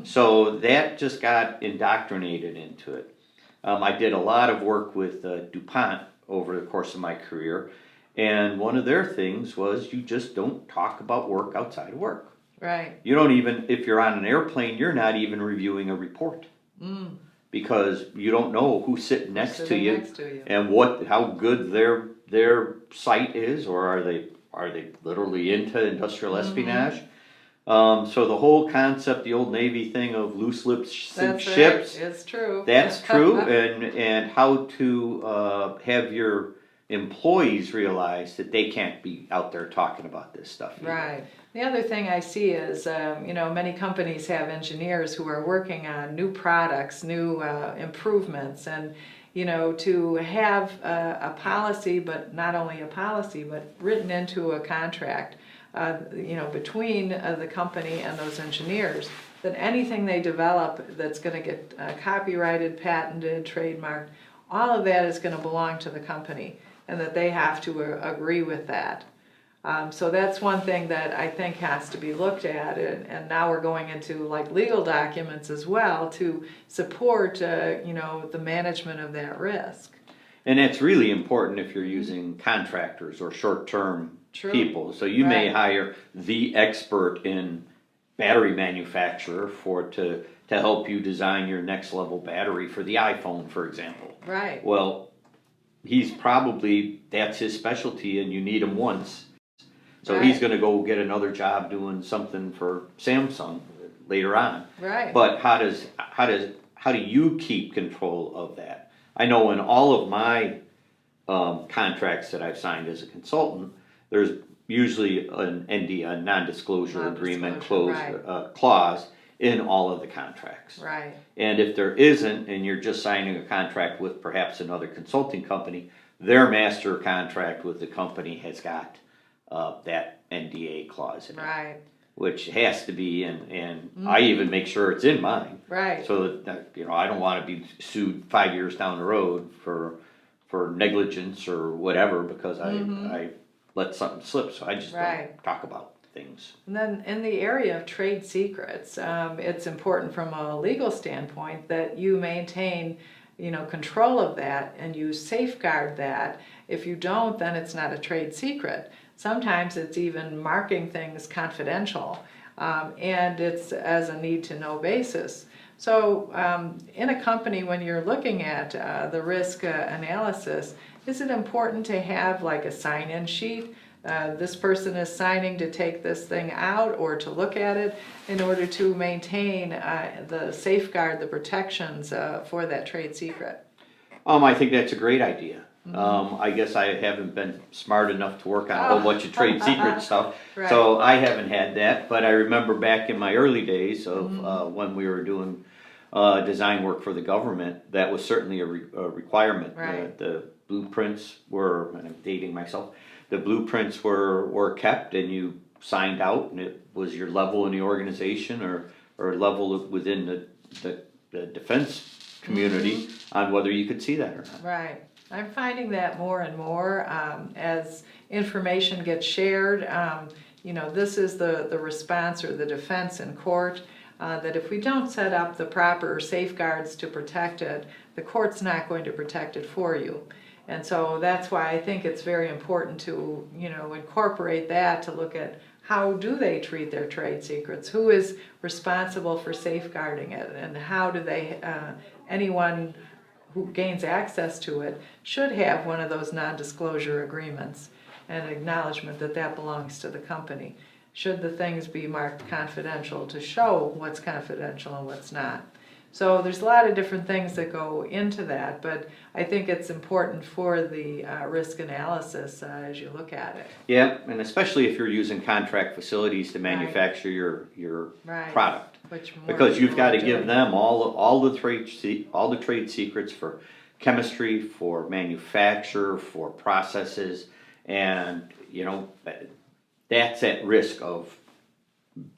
Speaker 2: So that just got indoctrinated into it. I did a lot of work with DuPont over the course of my career, and one of their things was you just don't talk about work outside of work.
Speaker 1: Right.
Speaker 2: You don't even, if you're on an airplane, you're not even reviewing a report. Because you don't know who's sitting next to you and how good their site is, or are they literally into industrial espionage? So the whole concept, the old Navy thing of loose lips sink ships,
Speaker 1: It's true.
Speaker 2: that's true, and how to have your employees realize that they can't be out there talking about this stuff either.
Speaker 1: Right. The other thing I see is, many companies have engineers who are working on new products, new improvements, and, to have a policy, but not only a policy, but written into a contract, between the company and those engineers, that anything they develop that's going to get copyrighted, patented, trademarked, all of that is going to belong to the company, and that they have to agree with that. So that's one thing that I think has to be looked at, and now we're going into like legal documents as well to support, the management of that risk.
Speaker 2: And that's really important if you're using contractors or short-term people. So you may hire the expert in battery manufacturer to help you design your next level battery for the iPhone, for example.
Speaker 1: Right.
Speaker 2: Well, that's his specialty, and you need him once. So he's going to go get another job doing something for Samsung later on.
Speaker 1: Right.
Speaker 2: But how do you keep control of that? I know in all of my contracts that I've signed as a consultant, there's usually an ND, a non-disclosure agreement clause in all of the contracts.
Speaker 1: Right.
Speaker 2: And if there isn't, and you're just signing a contract with perhaps another consulting company, their master contract with the company has got that NDA clause in it.
Speaker 1: Right.
Speaker 2: Which has to be, and I even make sure it's in mine.
Speaker 1: Right.
Speaker 2: So that I don't want to be sued 5 years down the road for negligence or whatever because I let something slip. So I just don't talk about things.
Speaker 1: And then in the area of trade secrets, it's important from a legal standpoint that you maintain, control of that and you safeguard that. If you don't, then it's not a trade secret. Sometimes it's even marking things confidential, and it's as a need-to-know basis. So in a company, when you're looking at the risk analysis, is it important to have like a sign-in sheet? This person is signing to take this thing out or to look at it in order to maintain the safeguard, the protections for that trade secret.
Speaker 2: I think that's a great idea. I guess I haven't been smart enough to work on a whole bunch of trade secret stuff, so I haven't had that. But I remember back in my early days of when we were doing design work for the government, that was certainly a requirement. The blueprints were, and I'm dating myself, the blueprints were kept, and you signed out, and it was your level in the organization or level within the defense community on whether you could see that or not.
Speaker 1: Right. I'm finding that more and more as information gets shared. This is the response or the defense in court, that if we don't set up the proper safeguards to protect it, the court's not going to protect it for you. And so that's why I think it's very important to, incorporate that, to look at how do they treat their trade secrets, who is responsible for safeguarding it, and how do they, anyone who gains access to it should have one of those non-disclosure agreements and acknowledgement that that belongs to the company. Should the things be marked confidential to show what's confidential and what's not. So there's a lot of different things that go into that, but I think it's important for the risk analysis as you look at it.
Speaker 2: Yeah, and especially if you're using contract facilities to manufacture your product. Because you've got to give them all the trade secrets for chemistry, for manufacture, for processes, and that's at risk of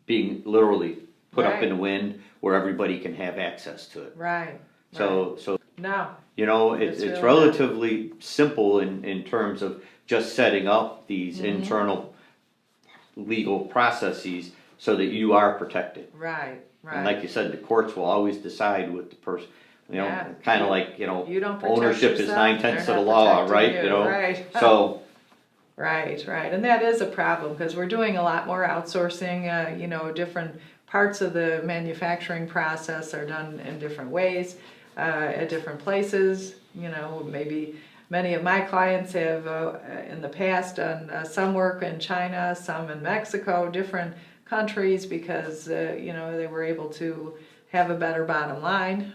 Speaker 2: being literally put up in the wind where everybody can have access to it.
Speaker 1: Right.
Speaker 2: So
Speaker 1: No.
Speaker 2: You know,
Speaker 1: It's
Speaker 2: it's
Speaker 1: really not.
Speaker 2: relatively simple in terms of just setting up these internal legal processes so that you are protected.
Speaker 1: Right,
Speaker 2: And like
Speaker 1: right.
Speaker 2: you said, the courts will always decide what the person, you know,
Speaker 1: Yeah.
Speaker 2: kind of like, you know,
Speaker 1: You don't protect
Speaker 2: ownership is
Speaker 1: yourself,
Speaker 2: 9/10
Speaker 1: they're
Speaker 2: of the
Speaker 1: not
Speaker 2: law,
Speaker 1: protecting
Speaker 2: right?
Speaker 1: you,
Speaker 2: You know,
Speaker 1: right.
Speaker 2: so
Speaker 1: Right, right, and that is a problem, because we're doing a lot more outsourcing, you know, different parts of the manufacturing process are done in different ways, at different places, you know, maybe many of my clients have, in the past done some work in China, some in Mexico, different countries, because, you know, they were able to have a better bottom line,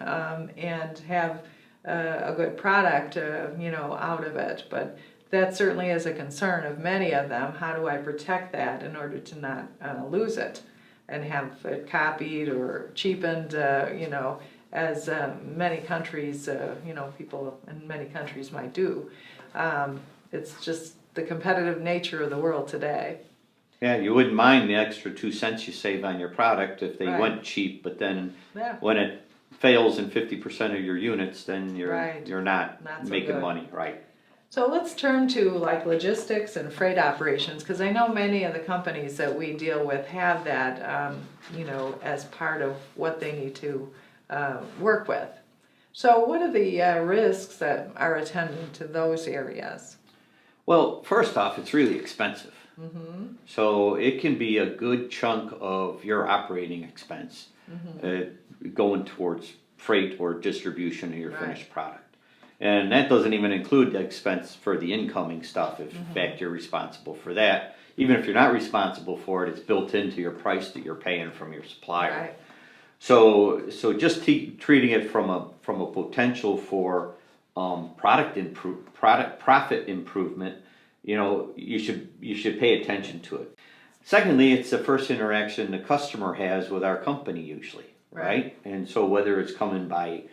Speaker 1: and have a good product, you know, out of it, but that certainly is a concern of many of them. How do I protect that in order to not lose it and have it copied or cheapened, you know, as many countries, you know, people in many countries might do. It's just the competitive nature of the world today.
Speaker 2: yeah, you wouldn't mind the extra 2 cents you save on your product if they
Speaker 1: Right.
Speaker 2: went cheap, but then
Speaker 1: Yeah.
Speaker 2: when it fails in 50% of your units, then
Speaker 1: Right.
Speaker 2: you're not
Speaker 1: Not so
Speaker 2: making
Speaker 1: good.
Speaker 2: money, right?
Speaker 1: So let's turn to like logistics and freight operations, because I know many of the companies that we deal with have that, you know, as part of what they need to work with. So what are the risks that are attendant to those areas?
Speaker 2: Well, first off, it's really expensive. So it can be a good chunk of your operating expense going towards freight or distribution of your
Speaker 1: Right.
Speaker 2: finished product. And that doesn't even include the expense for the incoming stuff, if in fact you're responsible for that. Even if you're not responsible for it, it's built into your price that you're paying from your supplier.
Speaker 1: Right.
Speaker 2: So just treating it from a potential for profit improvement, you know, you should pay attention to it. Secondly, it's the first interaction the customer has with our company usually, right? And so whether it's coming by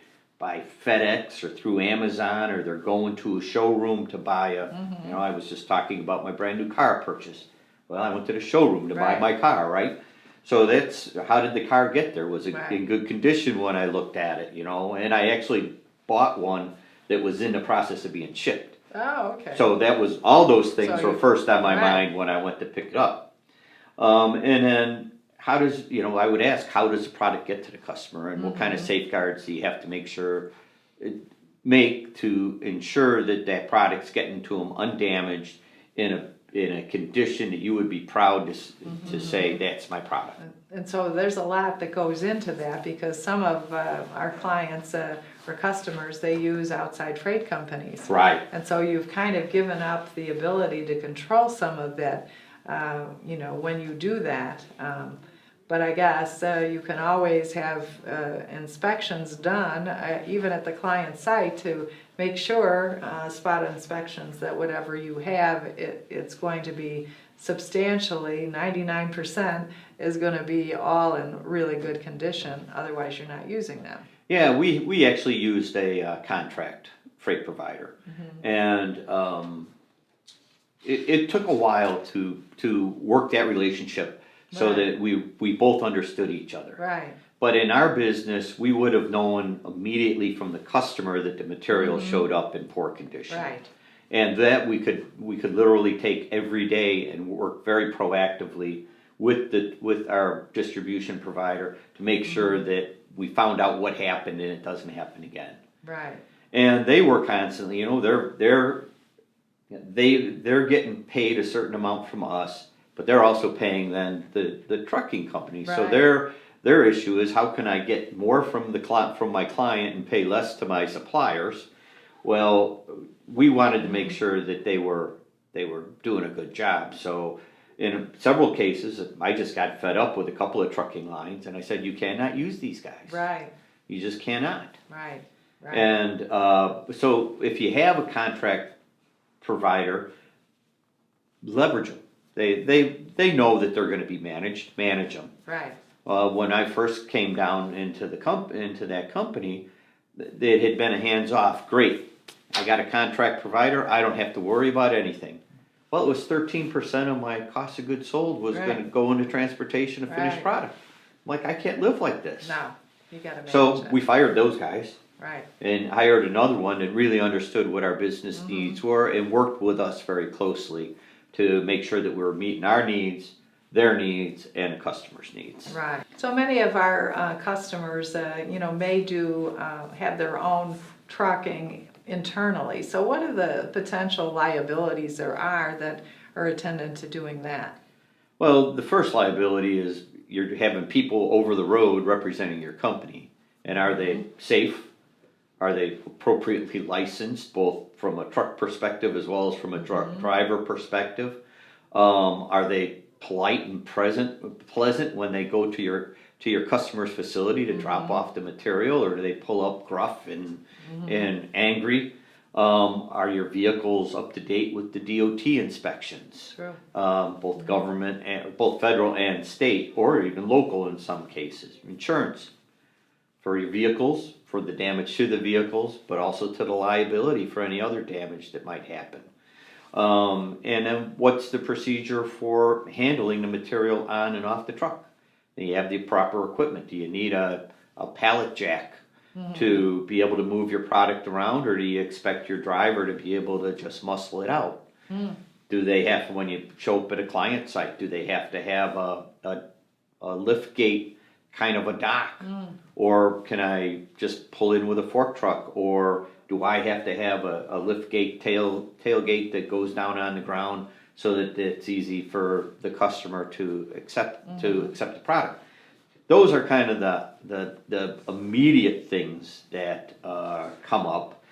Speaker 2: FedEx or through Amazon, or they're going to a showroom to buy you know, I was just talking about my brand new car purchase. Well, I went to the showroom to buy
Speaker 1: Right.
Speaker 2: my car, right? So that's, how did the car get there? Was it
Speaker 1: Right.
Speaker 2: in good condition when I looked at it, you know? And I actually bought one that was in the process of being shipped.
Speaker 1: Oh, okay.
Speaker 2: So that was, all those things
Speaker 1: So
Speaker 2: were
Speaker 1: you-
Speaker 2: first on my
Speaker 1: right.
Speaker 2: mind when I went to pick it up. And then how does, you know, I would ask, how does the product get to the customer, and what kind of safeguards do you have to make to ensure that that product's getting to them undamaged in a condition that you would be proud to say that's my product.
Speaker 1: And so there's a lot that goes into that, because some of our clients or customers, they use outside freight companies.
Speaker 2: Right.
Speaker 1: And so you've kind of given up the ability to control some of that, you know, when you do that. But I guess you can always have inspections done, even at the client site, to make sure, spot inspections, that whatever you have, it's going to be substantially, 99% is going to be all in really good condition, otherwise you're not using them.
Speaker 2: Yeah, we actually used a contract freight provider, and it took a while to work that relationship so
Speaker 1: Right.
Speaker 2: that we both understood each other.
Speaker 1: Right.
Speaker 2: But in our business, we would have known immediately from the customer that the material showed up in poor condition.
Speaker 1: Right.
Speaker 2: And that we could literally take every day and work very proactively with our distribution provider to make sure that we found out what happened and it doesn't happen again.
Speaker 1: Right.
Speaker 2: And they were constantly, you know, they're getting paid a certain amount from us, but they're also paying then the trucking company. So
Speaker 1: Right.
Speaker 2: their issue is, how can I get more from my client and pay less to my suppliers? Well, we wanted to make sure that they were doing a good job. So in several cases, I just got fed up with a couple of trucking lines, and I said, you cannot use these guys.
Speaker 1: Right.
Speaker 2: You just cannot.
Speaker 1: Right. Right.
Speaker 2: And so if you have a contract provider, leverage them. They know that they're going to be managed. Manage them.
Speaker 1: Right.
Speaker 2: When I first came down into that company, it had been a hands off. Great, I got a contract provider. I don't have to worry about anything. Well, it was 13% of my cost of goods sold was going to go into transportation of finished
Speaker 1: Right.
Speaker 2: product. I'm like, I can't live like this.
Speaker 1: No, you got to manage
Speaker 2: So
Speaker 1: it.
Speaker 2: we fired those guys,
Speaker 1: right.
Speaker 2: And hired another one that really understood what our business needs were and worked with us very closely to make sure that we were meeting our needs, their needs, and the customer's needs.
Speaker 1: Right. So many of our customers, may do have their own trucking internally. So what are the potential liabilities there are that are attendant to doing that?
Speaker 2: Well, the first liability is you're having people over the road representing your company. And are they safe? Are they appropriately licensed, both from a truck perspective as well as from a driver perspective? Are they polite and pleasant when they go to your customer's facility to drop off the material, or do they pull up gruff and angry? Are your vehicles up to date with the DOT inspections?
Speaker 1: True.
Speaker 2: Both government and both federal and state, or even local in some cases. Insurance for your vehicles, for the damage to the vehicles, but also to the liability for any other damage that might happen. And then what's the procedure for handling the material on and off the truck? Do you have the proper equipment? Do you need a pallet jack to be able to move your product around, or do you expect your driver to be able to just muscle it out? Do they have, when you show up at a client site, do they have to have a lift gate kind of a dock? Or can I just pull in with a fork truck? Or do I have to have a lift gate tailgate that goes down on the ground so that it's easy for the customer to accept the product? Those are kind of the immediate things that come up.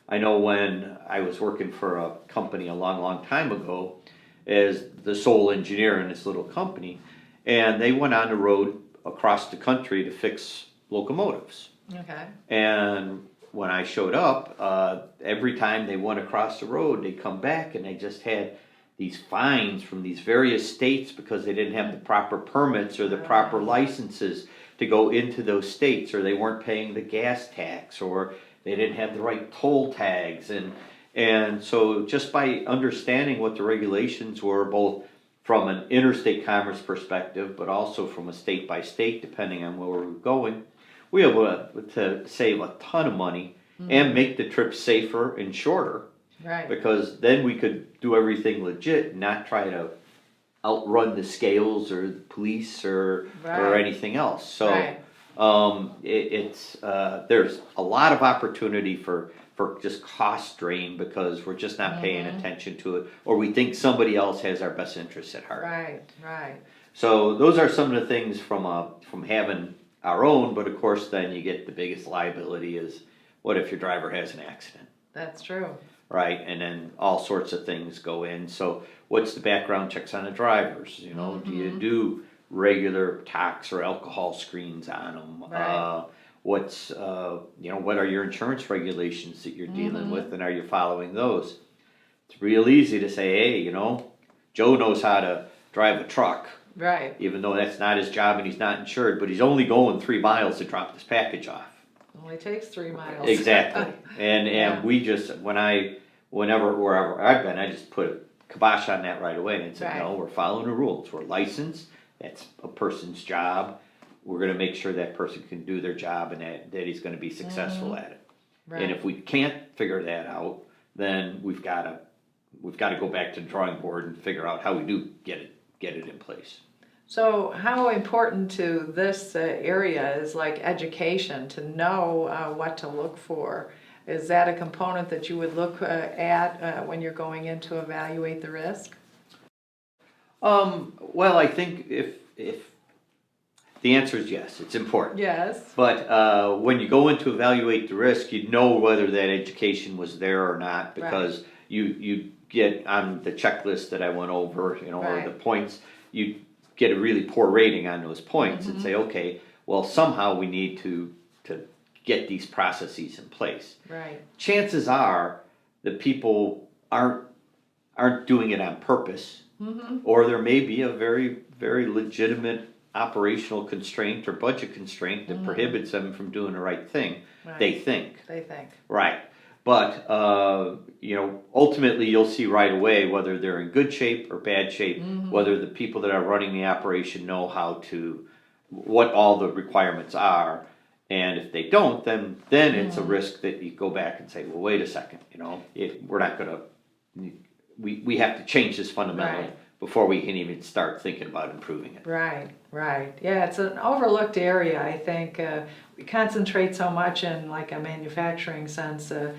Speaker 2: I know when I was working for a company a long time ago as the sole engineer in this little company, and they went on the road across the country to fix locomotives.
Speaker 1: Okay.
Speaker 2: And when I showed up, every time they went across the road, they'd come back and they just had these fines from these various states because they didn't have the proper permits or the proper licenses to go into those states, or they weren't paying the gas tax, or they didn't have the right toll tags. And so just by understanding what the regulations were, both from an interstate commerce perspective, but also from a state by state, depending on where we were going, we were able to save a ton of money and make the trip safer and shorter.
Speaker 1: Right. Because
Speaker 2: Because then we could do everything legit and not try to outrun the scales or the police or anything else. So there's a lot of opportunity for just cost drain because we're just not paying attention to it, or we think somebody else has our best interests at heart.
Speaker 1: Right.
Speaker 2: So those are some of the things from having our own, but of course then you get the biggest liability is, what if your driver has an accident?
Speaker 1: That's true.
Speaker 2: Right, and then all sorts of things go in. So what's the background checks on the drivers? Do you do regular tox or alcohol screens on them?
Speaker 1: Right.
Speaker 2: What are your insurance regulations that you're dealing with, and are you following those? It's real easy to say, hey, Joe knows how to drive a truck,
Speaker 1: Right.
Speaker 2: even though that's not his job and he's not insured, but he's only going 3 miles to drop this package off.
Speaker 1: Only takes 3 miles.
Speaker 2: Exactly. And we just, wherever I've been, I just put a kibosh on that right away and said, no, we're following the rules. We're licensed. That's a person's job. We're going to make sure that person can do their job and that he's going to be successful at it.
Speaker 1: Right.
Speaker 2: And if we can't figure that out, then we've got to go back to the drawing board and figure out how we do get it in place.
Speaker 1: So how important to this area is like education, to know what to look for? Is that a component that you would look at when you're going in to evaluate the risk?
Speaker 2: Well, I think if the answer is yes, it's important.
Speaker 1: Yes.
Speaker 2: But when you go in to evaluate the risk, you know whether that education was there or not, because you get on the checklist that I went over, or the points, you get a really poor rating on those points and say, okay, well, somehow we need to get these processes in place.
Speaker 1: Right.
Speaker 2: Chances are that people aren't doing it on purpose, or there may be a very, very legitimate operational constraint or budget constraint that prohibits them from doing the right thing.
Speaker 1: Right.
Speaker 2: They think. Right. But, ultimately you'll see right away whether they're in good shape or bad shape, whether the people that are running the operation know what all the requirements are, And if they don't, then it's a risk that you go back and say, well, wait a second, we're not gonna, we have to change this fundamentally before we can even start thinking about improving it.
Speaker 1: Right, right. Yeah, it's an overlooked area, I think. We concentrate so much in like a manufacturing sense of,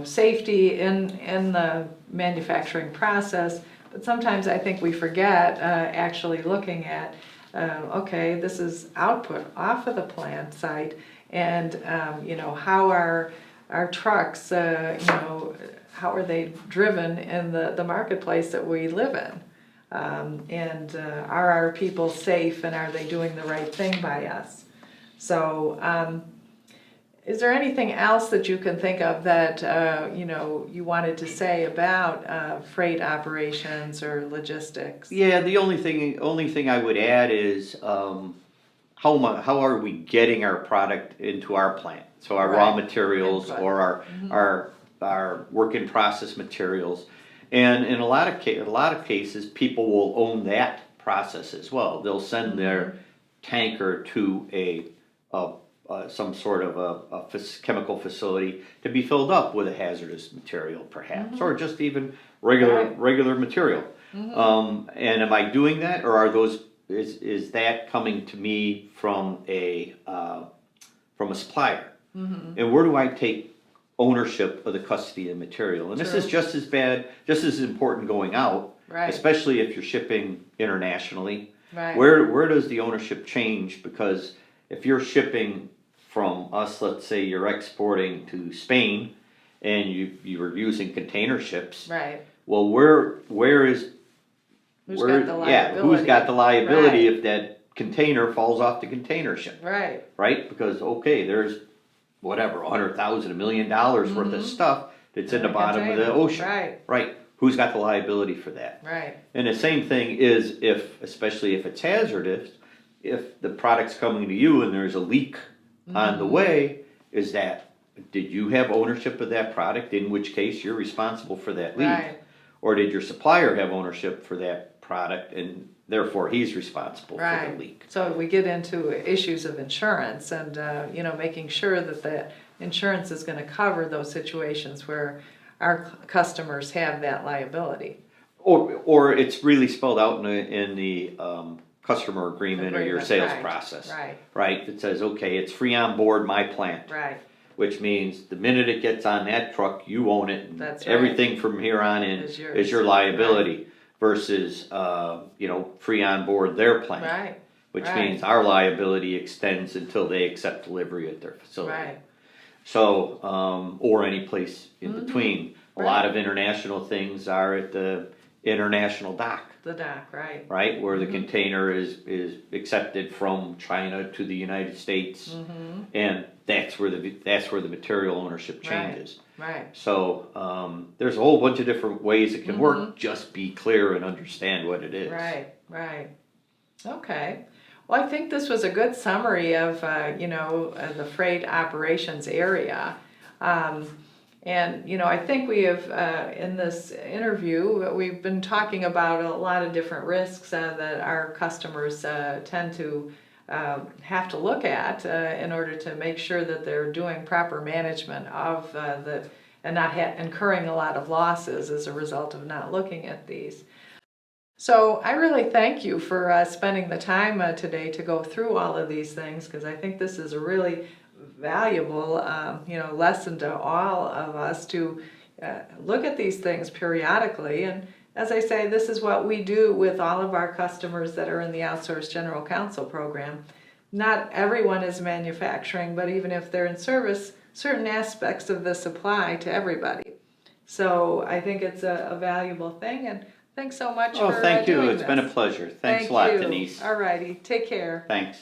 Speaker 1: safety in the manufacturing process, but sometimes I think we forget actually looking at, okay, this is output off of the plant site, and, how are our trucks, how are they driven in the marketplace that we live in? And are our people safe, and are they doing the right thing by us? So is there anything else that you can think of that, you wanted to say about freight operations or logistics?
Speaker 2: Yeah, the only thing I would add is how are we getting our product into our plant? So our raw materials
Speaker 1: Input.
Speaker 2: or our work in process materials, and in a lot of cases, people will own that process as well. They'll send their tanker to some sort of a chemical facility to be filled up with a hazardous material, perhaps, or just even regular material. And am I doing that, or is that coming to me from a supplier? And where do I take ownership of the custody of material? And this is just as important going out, especially if you're shipping internationally. Where does the ownership change? Because if you're shipping from us, let's say you're exporting to Spain, and you were using container ships. Well, who's got the liability if that container falls off the container ship? Right? Because there's whatever, $100,000, $1 million worth of stuff that's in the bottom of the ocean. Right. Who's got the liability for that? And the same thing is especially if it's hazardous, if the product's coming to you and there's a leak on the way, did you have ownership of that product, in which case you're responsible for that leak? Or did your supplier have ownership for that product, and therefore he's responsible for the leak?
Speaker 1: So we get into issues of insurance and, making sure that the insurance is going to cover those situations where our customers have that liability.
Speaker 2: Or it's really spelled out in the customer agreement or your sales process. Right. It says, it's free on board my plant. Which means the minute it gets on that truck, you own it. And everything from here on in is your liability versus, free on board their plant. Which means our liability extends until they accept delivery at their facility. So, or any place in between. A lot of international things are at the international dock.
Speaker 1: The dock,
Speaker 2: right, where the container is accepted from China to the United States, and that's where the material ownership changes. So there's a whole bunch of different ways it can work. Just be clear and understand what it is.
Speaker 1: Okay. Well, I think this was a good summary of the freight operations area. And, I think we have, in this interview, we've been talking about a lot of different risks that our customers tend to have to look at in order to make sure that they're doing proper management of and not incurring a lot of losses as a result of not looking at these. So I really thank you for spending the time today to go through all of these things, because I think this is a really valuable, lesson to all of us to look at these things periodically. And as I say, this is what we do with all of our customers that are in the Outsourced General Counsel program. Not everyone is manufacturing, but even if they're in service, certain aspects of this apply to everybody. So I think it's a valuable thing, and thanks so much for
Speaker 2: thank you.
Speaker 1: doing
Speaker 2: It's
Speaker 1: this.
Speaker 2: been a pleasure. Thanks a lot, Denise.
Speaker 1: All righty. Take care.
Speaker 2: Thanks.